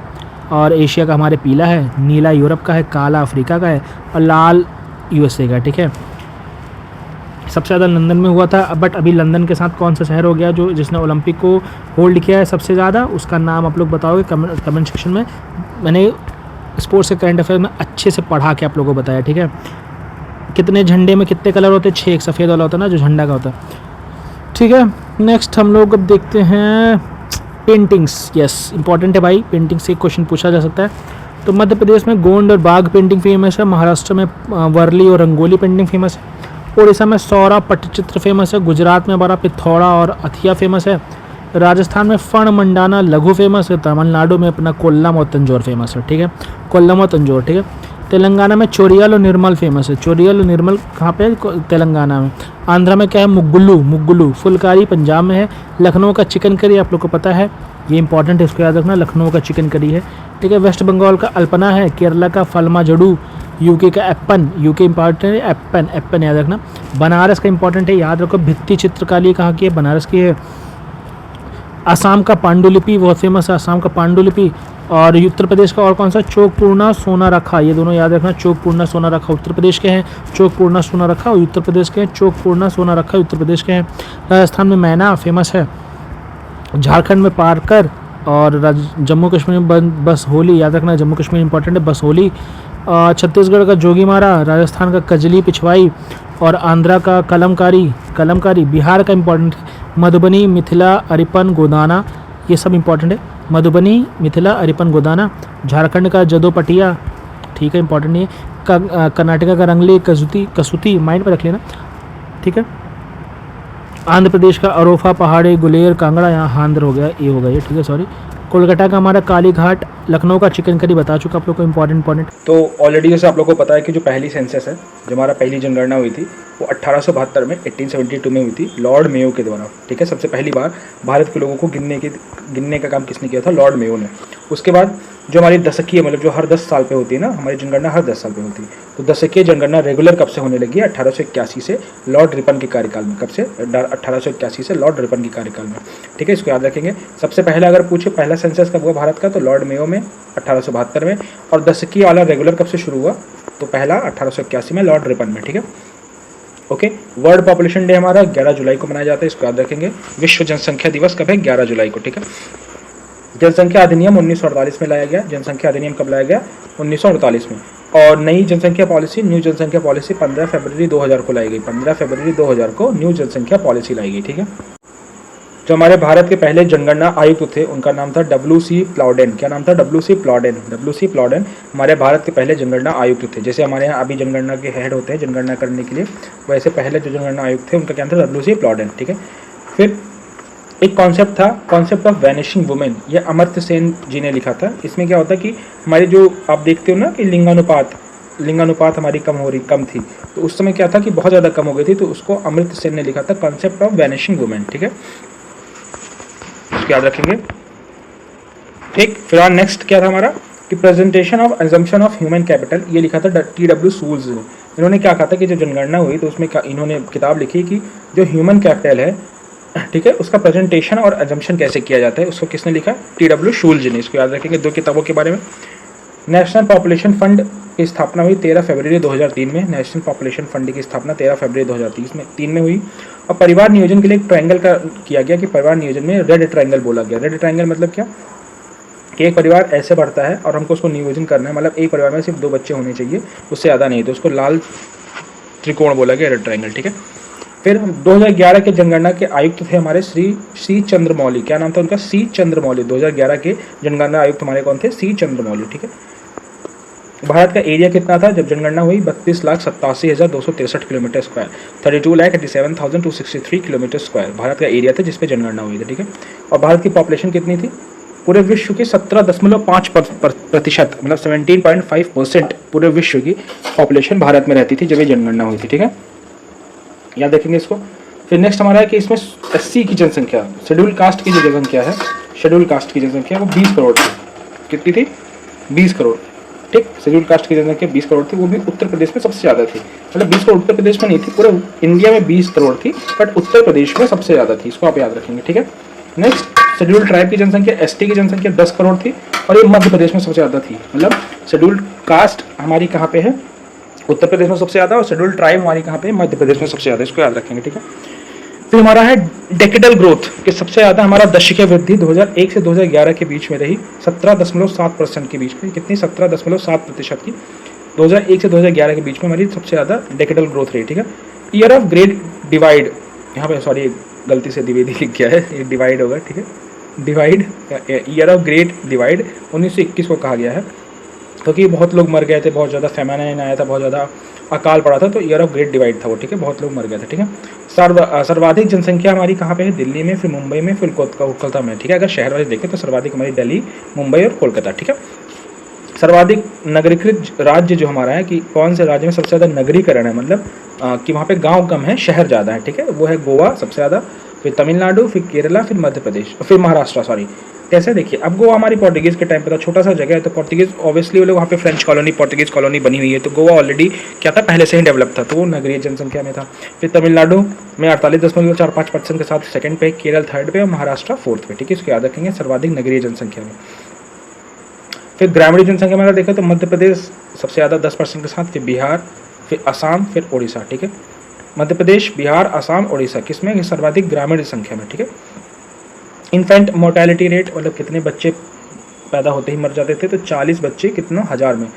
और एशिया का हमारे पीला है, नीला यूरोप का है, काला अफ्रीका का है और लाल USA का, ठीक है। सबसे ज़्यादा लंदन में हुआ था, बट अभी लंदन के साथ कौन सा शहर हो गया जो जिसने ओलंपिक को होल्ड किया है सबसे ज़्यादा, उसका नाम आप लोग बताओगे कमेंट सेक्शन में। मैंने स्पोर्ट्स के करंट अफेयर में अच्छे से पढ़ा के आप लोगों को बताया, ठीक है। कितने झंडे में कितने कलर होते हैं, 6, एक सफ़ेद वाला होता है ना जो झंडा का होता है, ठीक है। नेक्स्ट हम लोग अब देखते हैं पेंटिंग्स। यस इंपॉर्टेंट है भाई, पेंटिंग से एक क्वेश्चन पूछा जा सकता है। तो मध्य प्रदेश में गोंड और बाघ पेंटिंग फेमस है। महाराष्ट्र में वर्ली और रंगोली पेंटिंग फेमस है। उड़ीसा में सौरा पट्टचित्र फेमस है। गुजरात में हमारा पिथौरा और अथिया फेमस है। राजस्थान में फण मंडाना लघु फेमस है। तमिलनाडु में अपना कोल्लम और तंजौर फेमस है, ठीक है, कोल्लम और तंजौर, ठीक है। तेलंगाना में चोरियल और निर्मल फेमस है। चोरियल और निर्मल कहाँ पे है, तेलंगाना में। आंध्रा में क्या है, मुग्गुलू। फुलकारी पंजाब में है। लखनऊ का चिकन करी आप लोग को पता है, ये इंपॉर्टेंट है, इसको याद रखना, लखनऊ का चिकन करी है, ठीक है। वेस्ट बंगाल का अल्पना है। केरला का फलमा जड़ू। यूके का एप्पन, यूके इंपॉर्टेंट है, एप्पन याद रखना। बनारस का इंपॉर्टेंट है, याद रखो, भित्ति चित्रकारी कहाँ की है, बनारस की है। असम का पांडुलिपि बहुत फेमस है, असम का पांडुलिपि। और उत्तर प्रदेश का और कौन सा, चौकपूर्णा, सोनारखा, ये दोनों याद रखना। चौकपूर्णा, सोनारखा उत्तर प्रदेश के हैं, चौकपूर्णा, सोनारखा उत्तर प्रदेश के हैं, चौकपूर्णा, सोनारखा उत्तर प्रदेश के हैं। राजस्थान में मैना फेमस है। झारखंड में पारकर और जम्मू कश्मीर में बस होली, याद रखना, जम्मू कश्मीर इंपॉर्टेंट है, बस होली। छत्तीसगढ़ का जोगीमारा, राजस्थान का कजली पिछवाई और आंध्रा का कलमकारी। बिहार का इंपॉर्टेंट मधुबनी, मिथिला, अरिपन, गोदाना, ये सब इंपॉर्टेंट है। मधुबनी, मिथिला, अरिपन, गोदाना। झारखंड का जदोपटिया, ठीक है, इंपॉर्टेंट नहीं है। कर्नाटका का रंगली, कसूती, माइंड पर रख लेना। ठीक है। आंध्र प्रदेश का अरोफा पहाड़ी, गुलेर, कांगड़ा, यहाँ आंध्र हो गया, ये हो गया ये, ठीक है, सॉरी। कोलकाता का हमारा काली घाट, लखनऊ का चिकन करी बता चुका आप लोग को, इंपॉर्टेंट। तो ऑलरेडी जैसे आप लोग को पता है कि जो पहली सेंसस है, जो हमारा पहली जनगणना हुई थी, वो 1872 में 1872 में हुई थी लॉर्ड मेयो के द्वारा, ठीक है। सबसे पहली बार भारत के लोगों को गिनने का काम किसने किया था? लॉर्ड मेयो ने। उसके बाद जो हमारी दशकीय, मतलब जो हर 10 साल पे होती है ना, हमारी जनगणना हर 10 साल पे होती है, तो दशकीय जनगणना रेगुलर कब से होने लगी है? 1881 से, लॉर्ड रिपन के कार्यकाल में। कब से? 1881 से लॉर्ड रिपन के कार्यकाल में, ठीक है। इसको याद रखेंगे। सबसे पहले अगर पूछे पहला सेंसस कब हुआ भारत का, तो लॉर्ड मेयो में 1872 में, और दशकीय वाला रेगुलर कब से शुरू हुआ? तो पहला 1881 में लॉर्ड रिपन में, ठीक है। ओके। वर्ल्ड पॉपुलेशन डे हमारा 11 जुलाई को मनाया जाता है, इसको याद रखेंगे। विश्व जनसंख्या दिवस कब है? 11 जुलाई को, ठीक है। जनसंख्या अधिनियम 1948 में लाया गया। जनसंख्या अधिनियम कब लाया गया? 1948 में। और नई जनसंख्या पॉलिसी, न्यू जनसंख्या पॉलिसी 15 फरवरी 2000 को लाई गई। 15 फरवरी 2000 को न्यू जनसंख्या पॉलिसी लाई गई, ठीक है। जो हमारे भारत के पहले जनगणना आयुक्त थे, उनका नाम था W.C. प्लॉडेन। क्या नाम था? W.C. प्लॉडेन। W.C. प्लॉडेन हमारे भारत के पहले जनगणना आयुक्त थे। जैसे हमारे यहाँ अभी जनगणना के हेड होते हैं जनगणना करने के लिए, वैसे पहले जो जनगणना आयुक्त थे उनका क्या था? W.C. प्लॉडेन, ठीक है। फिर एक कॉन्सेप्ट था, कॉन्सेप्ट ऑफ वैनिशिंग वुमेन, ये अमर्त्य सेन जी ने लिखा था। इसमें क्या होता है कि हमारी जो आप देखते हो ना कि लिंगानुपात हमारी कम थी, तो उस समय क्या था कि बहुत ज़्यादा कम हो गई थी, तो उसको अमर्त्य सेन ने लिखा था, कॉन्सेप्ट ऑफ वैनिशिंग वुमेन, ठीक है। इसको याद रखेंगे, ठीक। फिर नेक्स्ट क्या था हमारा कि presentation of assumption of human capital, ये लिखा था T.W. शूल्स ने। इन्होंने क्या कहा था कि जो जनगणना हुई तो उसमें इन्होंने किताब लिखी कि जो ह्यूमन कैपिटल है, ठीक है, उसका प्रेजेंटेशन और एजम्पशन कैसे किया जाता है, उसको किसने लिखा? T.W. शूल्स ने। इसको याद रखेंगे, दो किताबों के बारे में। नेशनल पॉपुलेशन फंड की स्थापना हुई 13 फरवरी 2003 में। नेशनल पॉपुलेशन फंड की स्थापना 13 फरवरी 2003 में हुई। और परिवार नियोजन के लिए एक ट्रायंगल का किया गया कि परिवार नियोजन में रेड ट्रायंगल बोला गया। रेड ट्रायंगल मतलब क्या? कि एक परिवार ऐसे बढ़ता है और हमको उसको नियोजन करना है, मतलब एक परिवार में सिर्फ 2 बच्चे होने चाहिए, उससे ज़्यादा नहीं, तो उसको लाल त्रिकोण बोला गया, रेड ट्रायंगल, ठीक है। फिर 2011 के जनगणना के आयुक्त थे हमारे श्री C. चंद्रमौली। क्या नाम था उनका? C. चंद्रमौली। 2011 के जनगणना आयुक्त हमारे कौन थे? C. चंद्रमौली, ठीक है। भारत का एरिया कितना था जब जनगणना हुई? 32,87,263 kilometre square, 32,87,263 kilometre square Bharat का एरिया था जिसपे जनगणना हुई थी, ठीक है। और भारत की पॉपुलेशन कितनी थी? पूरे विश्व की 17.5%, मतलब 17.5% पूरे विश्व की पॉपुलेशन भारत में रहती थी जब ये जनगणना हुई थी, ठीक है। याद रखेंगे इसको। फिर नेक्स्ट हमारा है कि इसमें SC की जनसंख्या, शेड्यूल कास्ट की जो जनसंख्या है, शेड्यूल कास्ट की जनसंख्या वो 20 करोड़ थी। कितनी थी? 20 करोड़, ठीक। शेड्यूल कास्ट की जनसंख्या 20 करोड़ थी, वो भी उत्तर प्रदेश में सबसे ज़्यादा थी। मतलब 20 करोड़ उत्तर प्रदेश में नहीं थी, पूरे इंडिया में 20 करोड़ थी, बट उत्तर प्रदेश में सबसे ज़्यादा थी। इसको आप याद रखेंगे, ठीक है। नेक्स्ट शेड्यूल ट्राइब की जनसंख्या, ST की जनसंख्या 10 करोड़ थी, और ये मध्य प्रदेश में सबसे ज़्यादा थी। मतलब शेड्यूल कास्ट हमारी कहाँ पे है? उत्तर प्रदेश में सबसे ज़्यादा, और शेड्यूल ट्राइब हमारी कहाँ पे है? मध्य प्रदेश में सबसे ज़्यादा। इसको याद रखेंगे, ठीक है। फिर हमारा है डेकेडल ग्रोथ कि सबसे ज़्यादा हमारा दशकीय वृद्धि 2001 से 2011 के बीच में रही 17.7% के बीच में। कितनी? 17.7% की 2001 से 2011 के बीच में हमारी सबसे ज़्यादा डेकेडल ग्रोथ रही, ठीक है। ईयर ऑफ ग्रेट डिवाइड, यहाँ पे सॉरी गलती से द्विवेदी लिख गया है, ये डिवाइड होगा, ठीक है। Divide, year of great divide 1921 को कहा गया है, क्योंकि बहुत लोग मर गए थे, बहुत ज़्यादा फेमाइन आया था, बहुत ज़्यादा अकाल पड़ा था, तो ईयर ऑफ ग्रेट डिवाइड था वो, ठीक है। बहुत लोग मर गए थे, ठीक है। सर्वाधिक जनसंख्या हमारी कहाँ पे है? दिल्ली में, फिर मुंबई में, फिर कोलकाता में, ठीक है। अगर शहर वाइज देखें तो सर्वाधिक हमारी दिल्ली, मुंबई और कोलकाता, ठीक है। सर्वाधिक नगरीकृत राज्य जो हमारा है कि कौन से राज्य में सबसे ज़्यादा नगरीकरण है, मतलब कि वहाँ पे गांव कम है, शहर ज़्यादा है, ठीक है, वो है गोवा सबसे ज़्यादा, फिर तमिलनाडु, फिर केरला, फिर मध्य प्रदेश, फिर महाराष्ट्र, सॉरी। कैसे? देखिए, अब गोवा हमारी पोर्टुगीज़ के टाइम पे था, छोटा सा जगह है, तो पोर्टुगीज़ ऑब्वियसली वो लोग वहाँ पे फ्रेंच कॉलोनी, पोर्टुगीज़ कॉलोनी बनी हुई है, तो गोवा ऑलरेडी क्या था? पहले से ही डेवलप था, तो वो नगरीय जनसंख्या में था। फिर तमिलनाडु में 48.45% के साथ सेकंड पे, केरल थर्ड पे और महाराष्ट्र फोर्थ पे, ठीक है। इसको याद रखेंगे, सर्वाधिक नगरीय जनसंख्या में। फिर ग्रामीण जनसंख्या में अगर देखें तो मध्य प्रदेश सबसे ज़्यादा 10% के साथ, फिर बिहार, फिर असम, फिर उड़ीसा, ठीक है। मध्य प्रदेश, बिहार, असम, उड़ीसा किसमें? सर्वाधिक ग्रामीण संख्या में, ठीक है। इन्फेंट मोर्टेलिटी रेट, मतलब कितने बच्चे पैदा होते ही मर जाते थे, तो 40 बच्चे कितना? 1000 में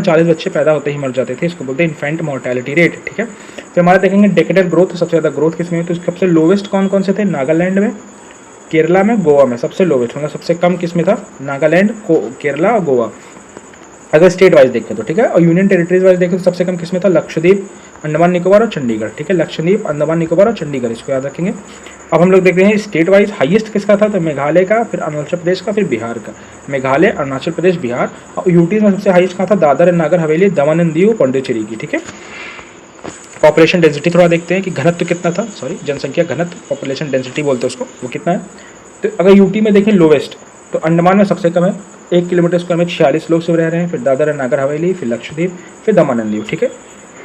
40 बच्चे पैदा होते ही मर जाते थे, इसको बोलते हैं इन्फेंट मोर्टेलिटी रेट, ठीक है। फिर हमारा देखेंगे डेकेडल ग्रोथ, सबसे ज़्यादा ग्रोथ किसमें? तो सबसे लोवेस्ट कौन कौन से थे? नागालैंड में, केरला में, गोवा में। सबसे लोवेस्ट मतलब सबसे कम किसमें था? नागालैंड, केरला और गोवा, अगर स्टेट वाइज देखें तो, ठीक है। और यूनियन टेरिटरीज वाइज देखें तो सबसे कम किसमें था? लक्षद्वीप, अंडमान निकोबार और चंडीगढ़, ठीक है, लक्षद्वीप, अंडमान निकोबार और चंडीगढ़, इसको याद रखेंगे। अब हम लोग देख रहे हैं स्टेट वाइज हाईएस्ट किसका था, तो मेघालय का, फिर अरुणाचल प्रदेश का, फिर बिहार का। मेघालय, अरुणाचल प्रदेश, बिहार। और यूटीज में सबसे हाईएस्ट कहाँ था, Dadar and Nagar Haveli, Daman and Diu, Pondicherry की, ठीक है। पॉपुलेशन डेंसिटी थोड़ा देखते हैं कि घनत्व कितना था, सॉरी जनसंख्या घनत्व, पॉपुलेशन डेंसिटी बोलते हैं उसको, वो कितना है। तो अगर यूटी में देखें लोवेस्ट, तो अंडमान में सबसे कम है, 1 किलोमीटर स्क्वायर में 46 लोग सब रह रहे हैं, फिर दादर एंड नागर हवेली, फिर लक्षद्वीप, फिर दमन एंड दीव, ठीक है।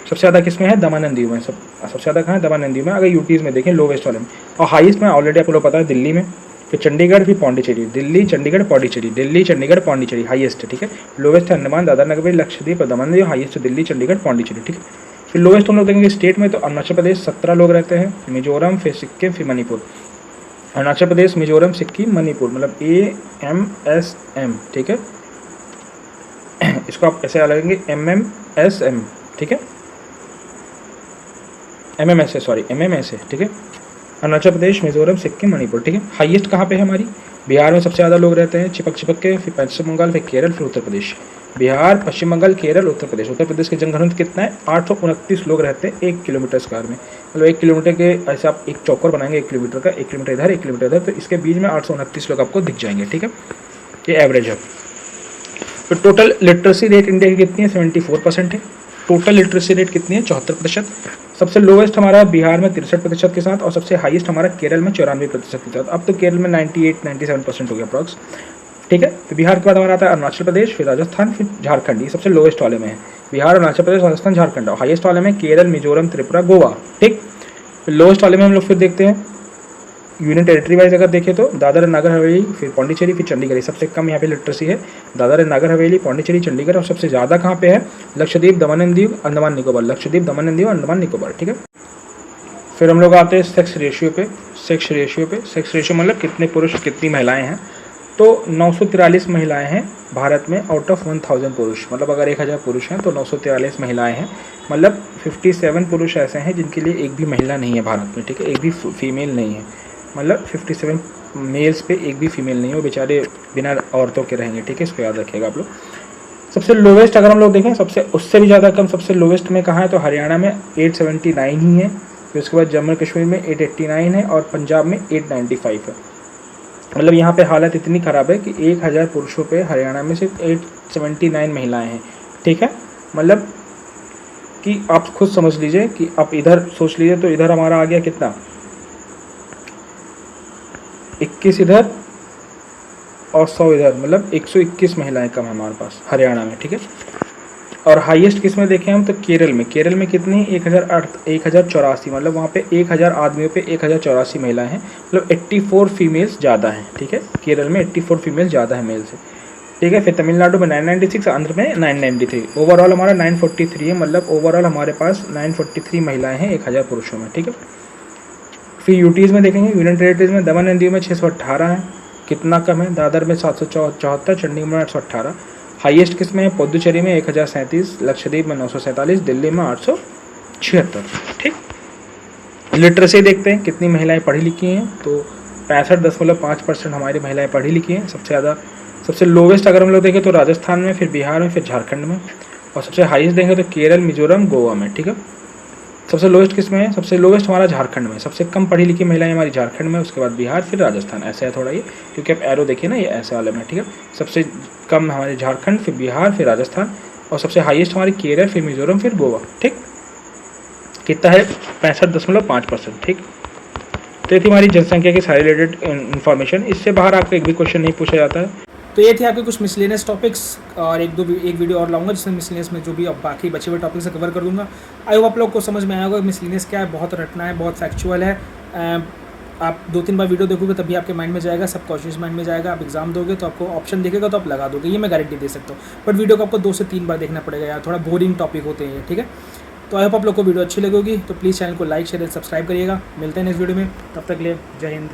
सबसे ज़्यादा किस में है, दमन एंड दीव में, सबसे ज़्यादा कहाँ है, दमन एंड दीव में, अगर यूटीज़ में देखें लोवेस्ट वाले में। और हाईएस्ट में ऑलरेडी आपको पता है दिल्ली में, फिर चंडीगढ़, फिर पौंडीचेरी, दिल्ली चंडीगढ़ पौंडीचेरी, दिल्ली चंडीगढ़ पौंडीचेरी हाईएस्ट है, ठीक है। लोवेस्ट है अंडमान, दादर नगर हवेली, लक्षद्वीप और दमन दीव, हाईएस्ट दिल्ली चंडीगढ़ पौंडीचेरी, ठीक है। फिर लोवेस्ट हम लोग देखेंगे स्टेट में, तो अरुणाचल प्रदेश 17 लोग रहते हैं, मिजोरम, फिर सिक्किम, फिर मणिपुर। अरुणाचल प्रदेश, मिजोरम, सिक्किम, मणिपुर, मतलब AMSM, ठीक है। इसको आप ऐसे लगेंगे MMSM, ठीक है, MMS, सॉरी MMS है, ठीक है। अरुणाचल प्रदेश, मिजोरम, सिक्किम, मणिपुर, ठीक है। हाईएस्ट कहाँ पे है हमारी, बिहार में सबसे ज़्यादा लोग रहते हैं, चिपक के, फिर पश्चिम बंगाल, फिर केरल, फिर उत्तर प्रदेश। बिहार, पश्चिम बंगाल, केरल, उत्तर प्रदेश। उत्तर प्रदेश के जनघनत्व कितना है, 829 लोग रहते हैं 1 किलोमीटर स्क्वायर में, मतलब 1 किलोमीटर के ऐसे आप एक चौकर बनाएंगे 1 किलोमीटर का, 1 किलोमीटर इधर 1 किलोमीटर इधर, तो इसके बीच में 829 लोग आपको दिख जाएंगे, ठीक है, ये एवरेज है। तो टोटल लिटरेसी रेट इंडिया की कितनी है, 74% है। टोटल लिटरेसी रेट कितनी है, 74%। सबसे लोवेस्ट हमारा बिहार में 63% के साथ, और सबसे हाईएस्ट हमारा केरल में 94% के साथ। अब तो केरल में 98-97% हो गया अप्रॉक्स, ठीक है। तो बिहार के बाद हमारा आता है अरुणाचल प्रदेश, फिर राजस्थान, फिर झारखंड, ये सबसे लोवेस्ट वाले में है। बिहार, अरुणाचल प्रदेश, राजस्थान, झारखंड। और हाईएस्ट वाले में केरल, मिजोरम, त्रिपुरा, गोवा, ठीक। फिर लोवेस्ट वाले में हम लोग फिर देखते हैं यूनियन टेरिटरी वाइज अगर देखें तो दादर एंड नागर हवेली, फिर पौंडीचेरी, फिर चंडीगढ़, सबसे कम यहाँ पे लिटरेसी है दादर एंड नागर हवेली, पौंडीचेरी, चंडीगढ़। और सबसे ज़्यादा कहाँ पे है, लक्षद्वीप, दमन and Diu, Andaman Nicobar, Lakshadweep, Daman and Diu, Andaman Nicobar, ठीक है। फिर हम लोग आते हैं सेक्स रेशियो पे। सेक्स रेशियो मतलब कितने पुरुष कितनी महिलाएं हैं। तो 943 महिलाएं हैं भारत में आउट ऑफ 1000 पुरुष, मतलब अगर 1000 पुरुष हैं तो 943 महिलाएं हैं, मतलब 57 पुरुष ऐसे हैं जिनके लिए एक भी महिला नहीं है भारत में, ठीक है, एक भी फीमेल नहीं है, मतलब 57 मेल्स पे एक भी फीमेल नहीं है, वो बेचारे बिना औरतों के रहेंगे, ठीक है, इसको याद रखिएगा आप लोग। सबसे लोवेस्ट अगर हम लोग देखें, सबसे उससे भी ज़्यादा कम सबसे लोवेस्ट में कहाँ है, तो हरियाणा में 879 ही है, फिर उसके बाद जम्मू कश्मीर में 889 है, और पंजाब में 895 है। मतलब यहाँ पे हालत इतनी ख़राब है कि 1000 पुरुषों पे हरियाणा में सिर्फ 879 महिलाएं हैं, ठीक है। मतलब कि आप खुद समझ लीजिए कि आप इधर सोच लीजिए, तो इधर हमारा आ गया कितना, 21 इधर और 100 इधर, मतलब 121 महिलाएं कम है हमारे पास हरियाणा में, ठीक है। और हाईएस्ट किस में देखें हम, तो केरल में कितनी, 1084, मतलब वहाँ पे 1000 आदमियों पे 1084 महिलाएं हैं, मतलब 84 फीमेल्स ज़्यादा हैं, ठीक है। केरल में 84 फीमेल्स ज़्यादा है मेल से, ठीक है। फिर तमिलनाडु में 996, आंध्र में 993, ओवरऑल हमारा 943 है, मतलब ओवरऑल हमारे पास 943 महिलाएँ हैं 1000 पुरुषों में, ठीक है। फिर यूटीज़ में देखेंगे, यूनियन टेरिटरीज में दमन एंड दीव में 618 है, कितना कम है, दादर में 774, चंडीगढ़ में 818। हाईएस्ट किस में है, पुडुचेरी में 1037, लक्षद्वीप में 947, दिल्ली में 876, ठीक। लिटरेसी देखते हैं कितनी महिलाएं पढ़ी लिखी हैं, तो 65.5% हमारी महिलाएं पढ़ी लिखी हैं। सबसे ज़्यादा सबसे लोवेस्ट अगर हम लोग देखें तो राजस्थान में, फिर बिहार में, फिर झारखंड में। और सबसे हाईएस्ट देंगे तो केरल, मिजोरम, गोवा में, ठीक है। सबसे लोवेस्ट किस में है, सबसे लोवेस्ट हमारा झारखंड में, सबसे कम पढ़ी लिखी महिलाएं हमारी झारखंड में, उसके बाद बिहार, फिर राजस्थान, ऐसे है थोड़ा ये, क्योंकि आप एरो देखिए ना, ये ऐसे वाले में, ठीक है। सबसे कम हमारे झारखंड, फिर बिहार, फिर राजस्थान, और सबसे हाईएस्ट हमारी केरल, फिर मिजोरम, फिर गोवा, ठीक। कितना है, 65.5%, ठीक। तो ये थी हमारी जनसंख्या की सारी रिलेटेड इन्फॉर्मेशन। इससे बाहर आपका एक भी क्वेश्चन नहीं पूछा जाता है। तो ये थे आपके कुछ मिसलेनियस टॉपिक्स, और एक वीडियो और लाऊंगा जिसमें मिसलेनियस में जो भी अब बाकी बचे हुए टॉपिक्स कवर कर दूंगा। आई होप आप लोग को समझ में आया होगा मिसलेनियस क्या है, बहुत रटना है, बहुत फैक्चुअल है। आप 2-3 बार वीडियो देखोगे तभी आपके माइंड में जाएगा, सबकॉन्शियस माइंड में जाएगा। आप एग्जाम दोगे तो आपको ऑप्शन दिखेगा तो आप लगा दोगे, ये मैं गारंटी दे सकता हूँ। बट वीडियो को आपको 2 से 3 बार देखना पड़ेगा यार, थोड़ा बोरिंग टॉपिक होते हैं, ठीक है। तो आई होप आप लोग को वीडियो अच्छी लगेगी, तो प्लीज़ चैनल को लाइक, शेयर एंड सब्सक्राइब करिएगा। मिलते हैं नेक्स्ट वीडियो में, तब तक के लिए जय हिंद।